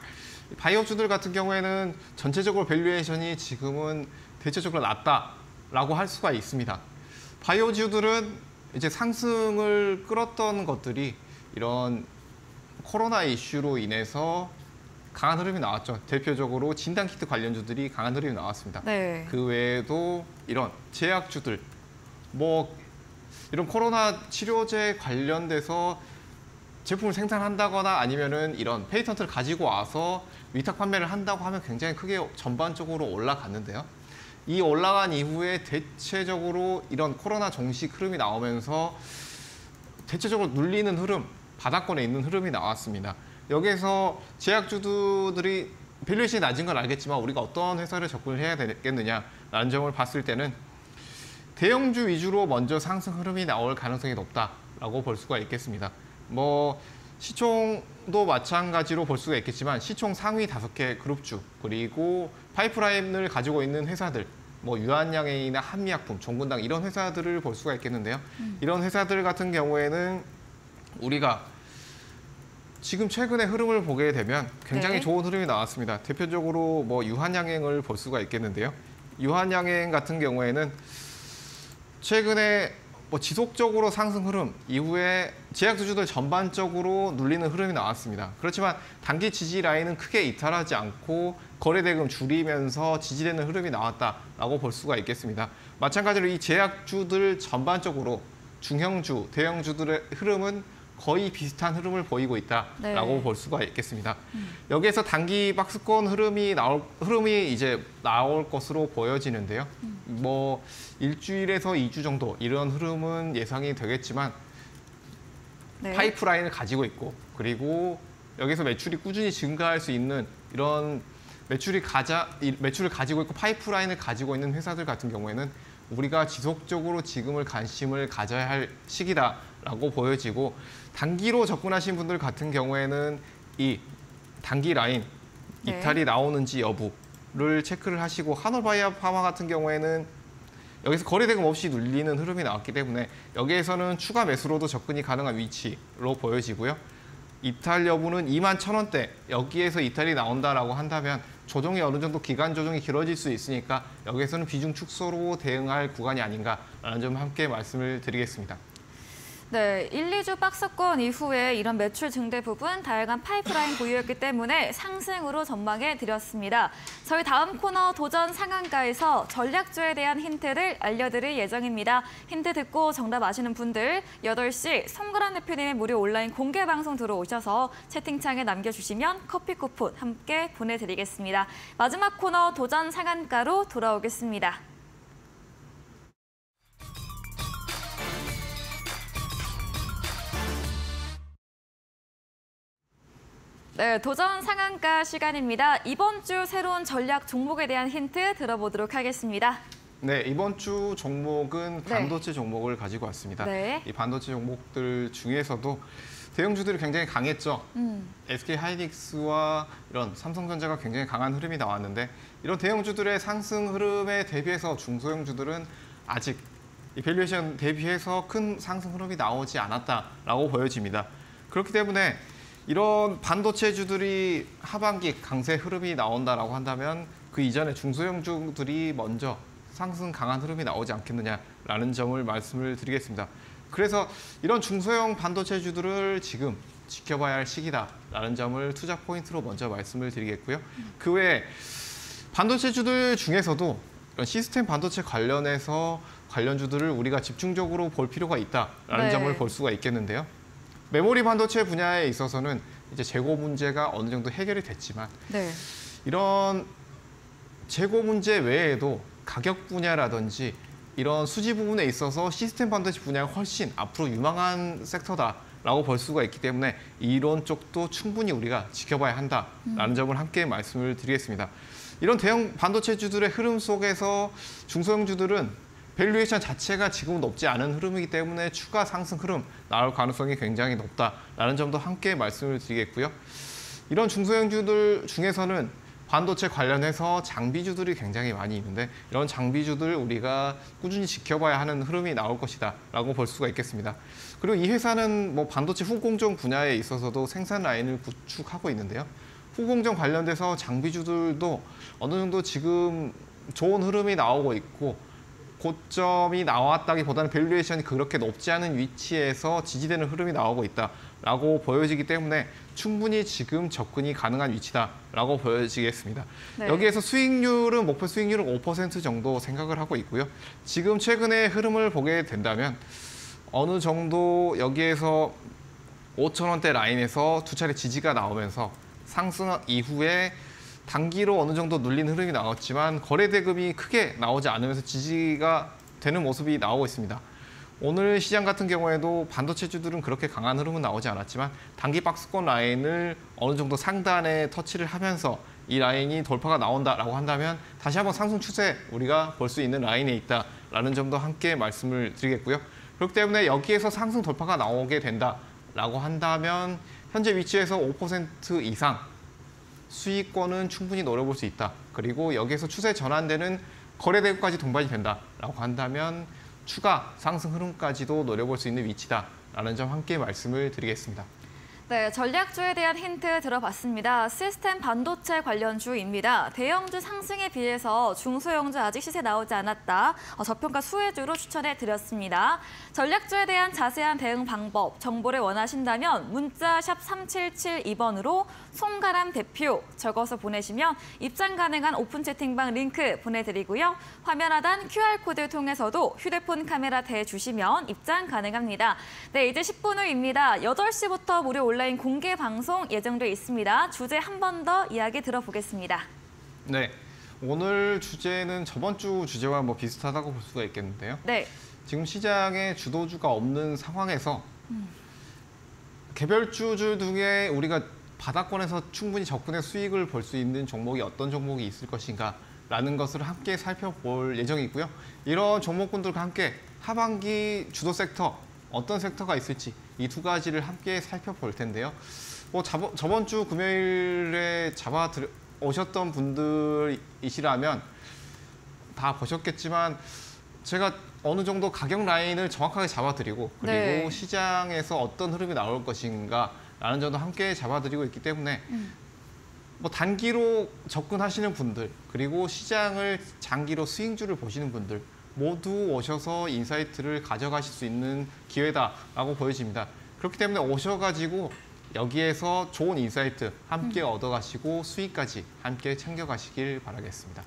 바이오주들 같은 경우에는 전체적으로 밸류에이션이 지금은 대체적으로 낮다라고 할 수가 있습니다. 바이오주들은 이제 상승을 끌었던 것들이 이런 코로나 이슈로 인해서 강한 흐름이 나왔죠. 대표적으로 진단키트 관련주들이 강한 흐름이 나왔습니다. 네. 그 외에도 이런 제약주들, 이런 코로나 치료제 관련돼서 제품을 생산한다거나 아니면은 이런 페이턴트를 가지고 와서 위탁 판매를 한다고 하면 굉장히 크게 전반적으로 올라갔는데요. 이 올라간 이후에 대체적으로 이런 코로나 종식 흐름이 나오면서 대체적으로 눌리는 흐름, 바닥권에 있는 흐름이 나왔습니다. 여기에서 제약주들이 밸류에이션이 낮은 건 알겠지만 우리가 어떤 회사를 접근을 해야 되겠느냐라는 점을 봤을 때는 대형주 위주로 먼저 상승 흐름이 나올 가능성이 높다라고 볼 수가 있겠습니다. 시총도 마찬가지로 볼 수가 있겠지만 시총 상위 5개 그룹주 그리고 파이프라인을 가지고 있는 회사들 유한양행이나 한미약품, 종근당 이런 회사들을 볼 수가 있겠는데요. 이런 회사들 같은 경우에는 우리가 지금 최근의 흐름을 보게 되면 굉장히 네. 좋은 흐름이 나왔습니다. 대표적으로 유한양행을 볼 수가 있겠는데요. 유한양행 같은 경우에는 최근에 지속적으로 상승 흐름 이후에 제약주주들 전반적으로 눌리는 흐름이 나왔습니다. 그렇지만 단기 지지 라인은 크게 이탈하지 않고 거래대금 줄이면서 지지되는 흐름이 나왔다라고 볼 수가 있겠습니다. 마찬가지로 이 제약주들 전반적으로 중형주, 대형주들의 흐름은 거의 비슷한 흐름을 보이고 있다라고 네. 볼 수가 있겠습니다. 여기에서 단기 박스권 흐름이 이제 나올 것으로 보여지는데요. 일주일에서 2주 정도 이런 흐름은 예상이 되겠지만 네. 파이프라인을 가지고 있고 그리고 여기서 매출이 꾸준히 증가할 수 있는 이런 매출을 가지고 있고 파이프라인을 가지고 있는 회사들 같은 경우에는 우리가 지속적으로 지금을 관심을 가져야 할 시기다라고 보여지고 단기로 접근하신 분들 같은 경우에는 이 단기 라인 네. 이탈이 나오는지 여부를 체크를 하시고 한올바이오 파마 같은 경우에는 여기서 거래대금 없이 눌리는 흐름이 나왔기 때문에 여기에서는 추가 매수로도 접근이 가능한 위치로 보여지고요. 이탈 여부는 2만 1,000원대 여기에서 이탈이 나온다라고 한다면 조정이 어느 정도 기간 조정이 길어질 수 있으니까 여기에서는 비중 축소로 대응할 구간이 아닌가라는 점 함께 말씀을 드리겠습니다. 네, 1, 2주 박스권 이후에 이런 매출 증대 부분 다양한 파이프라인 보유였기 때문에 상승으로 전망해 드렸습니다. 저희 다음 코너 도전 상한가에서 전략주에 대한 힌트를 알려드릴 예정입니다. 힌트 듣고 정답 아시는 분들 8시 송그란 대표님의 무료 온라인 공개 방송 들어오셔서 채팅창에 남겨주시면 커피 쿠폰 함께 보내드리겠습니다. 마지막 코너 도전 상한가로 돌아오겠습니다. 네, 도전 상한가 시간입니다. 이번 주 새로운 전략 종목에 대한 힌트 들어보도록 하겠습니다. 네, 이번 주 종목은 반도체 종목을 가지고 왔습니다. 네. 이 반도체 종목들 중에서도 대형주들이 굉장히 강했죠. SK하이닉스와 이런 삼성전자가 굉장히 강한 흐름이 나왔는데 이런 대형주들의 상승 흐름에 대비해서 중소형주들은 아직 이 밸류에이션 대비해서 큰 상승 흐름이 나오지 않았다라고 보여집니다. 그렇기 때문에 이런 반도체주들이 하반기 강세 흐름이 나온다라고 한다면 그 이전에 중소형주들이 먼저 상승 강한 흐름이 나오지 않겠느냐라는 점을 말씀을 드리겠습니다. 그래서 이런 중소형 반도체주들을 지금 지켜봐야 할 시기다라는 점을 투자 포인트로 먼저 말씀을 드리겠고요. 그 외에 반도체주들 중에서도 이런 시스템 반도체 관련주들을 우리가 집중적으로 볼 필요가 있다라는 점을 볼 수가 있겠는데요. 메모리 반도체 분야에 있어서는 이제 재고 문제가 어느 정도 해결이 됐지만 이런 재고 문제 외에도 가격 분야라든지 이런 수지 부분에 있어서 시스템 반도체 분야가 훨씬 앞으로 유망한 섹터다라고 볼 수가 있기 때문에 이런 쪽도 충분히 우리가 지켜봐야 한다라는 점을 함께 말씀을 드리겠습니다. 이런 대형 반도체주들의 흐름 속에서 중소형주들은 밸류에이션 자체가 지금은 높지 않은 흐름이기 때문에 추가 상승 흐름 나올 가능성이 굉장히 높다라는 점도 함께 말씀을 드리겠고요. 이런 중소형주들 중에서는 반도체 관련해서 장비주들이 굉장히 많이 있는데 이런 장비주들 우리가 꾸준히 지켜봐야 하는 흐름이 나올 것이다라고 볼 수가 있겠습니다. 그리고 이 회사는 뭐 반도체 후공정 분야에 있어서도 생산 라인을 구축하고 있는데요. 후공정 관련돼서 장비주들도 어느 정도 지금 좋은 흐름이 나오고 있고 고점이 나왔다기보다는 밸류에이션이 그렇게 높지 않은 위치에서 지지되는 흐름이 나오고 있다라고 보여지기 때문에 충분히 지금 접근이 가능한 위치다라고 보여지겠습니다. 여기에서 수익률은 목표 수익률은 5% 정도 생각을 하고 있고요. 지금 최근의 흐름을 보게 된다면 어느 정도 여기에서 5,000원대 라인에서 두 차례 지지가 나오면서 상승 이후에 단기로 어느 정도 눌린 흐름이 나왔지만 거래 대금이 크게 나오지 않으면서 지지가 되는 모습이 나오고 있습니다. 오늘 시장 같은 경우에도 반도체주들은 그렇게 강한 흐름은 나오지 않았지만 단기 박스권 라인을 어느 정도 상단에 터치를 하면서 이 라인이 돌파가 나온다라고 한다면 다시 한번 상승 추세 우리가 볼 수 있는 라인에 있다라는 점도 함께 말씀을 드리겠고요. 그렇기 때문에 여기에서 상승 돌파가 나오게 된다라고 한다면 현재 위치에서 5% 이상 수익권은 충분히 노려볼 수 있다. 그리고 여기에서 추세 전환되는 거래대금까지 동반이 된다라고 한다면 추가 상승 흐름까지도 노려볼 수 있는 위치다라는 점 함께 말씀을 드리겠습니다. 네, 전략주에 대한 힌트 들어봤습니다. 시스템 반도체 관련주입니다. 대형주 상승에 비해서 중소형주 아직 시세 나오지 않았다. 저평가 수혜주로 추천해드렸습니다. 전략주에 대한 자세한 대응 방법, 정보를 원하신다면 문자 샵 3772번으로 송가람 대표 적어서 보내시면 입장 가능한 오픈 채팅방 링크 보내드리고요. 화면 하단 QR코드 통해서도 휴대폰 카메라 대주시면 입장 가능합니다. 네, 이제 10분 후입니다. 8시부터 무료 온라인 공개 방송 예정돼 있습니다. 주제 한 번 더 이야기 들어보겠습니다. 네, 오늘 주제는 저번 주 주제와 뭐 비슷하다고 볼 수가 있겠는데요. 네. 지금 시장에 주도주가 없는 상황에서 개별주들 중에 우리가 바닥권에서 충분히 접근해 수익을 볼 수 있는 종목이 어떤 종목이 있을 것인가라는 것을 함께 살펴볼 예정이고요. 이런 종목군들과 함께 하반기 주도 섹터 어떤 섹터가 있을지 이 두 가지를 함께 살펴볼 텐데요. 뭐 저번 주 금요일에 오셨던 분들이시라면 다 보셨겠지만 제가 어느 정도 가격 라인을 정확하게 잡아드리고 그리고 시장에서 어떤 흐름이 나올 것인가라는 점도 함께 잡아드리고 있기 때문에 뭐 단기로 접근하시는 분들 그리고 시장을 장기로 스윙주를 보시는 분들 모두 오셔서 인사이트를 가져가실 수 있는 기회다라고 보여집니다. 그렇기 때문에 오셔가지고 여기에서 좋은 인사이트 함께 얻어가시고 수익까지 함께 챙겨가시길 바라겠습니다.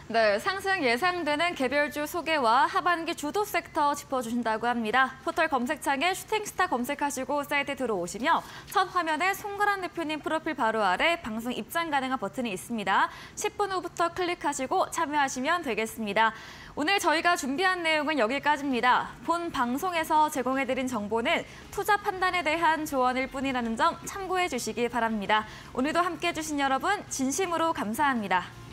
네, 상승 예상되는 개별주 소개와 하반기 주도 섹터 짚어주신다고 합니다. 포털 검색창에 슈팅스타 검색하시고 사이트에 들어오시며 첫 화면에 송가란 대표님 프로필 바로 아래 방송 입장 가능한 버튼이 있습니다. 10분 후부터 클릭하시고 참여하시면 되겠습니다. 오늘 저희가 준비한 내용은 여기까지입니다. 본 방송에서 제공해드린 정보는 투자 판단에 대한 조언일 뿐이라는 점 참고해 주시기 바랍니다. 오늘도 함께해 주신 여러분 진심으로 감사합니다.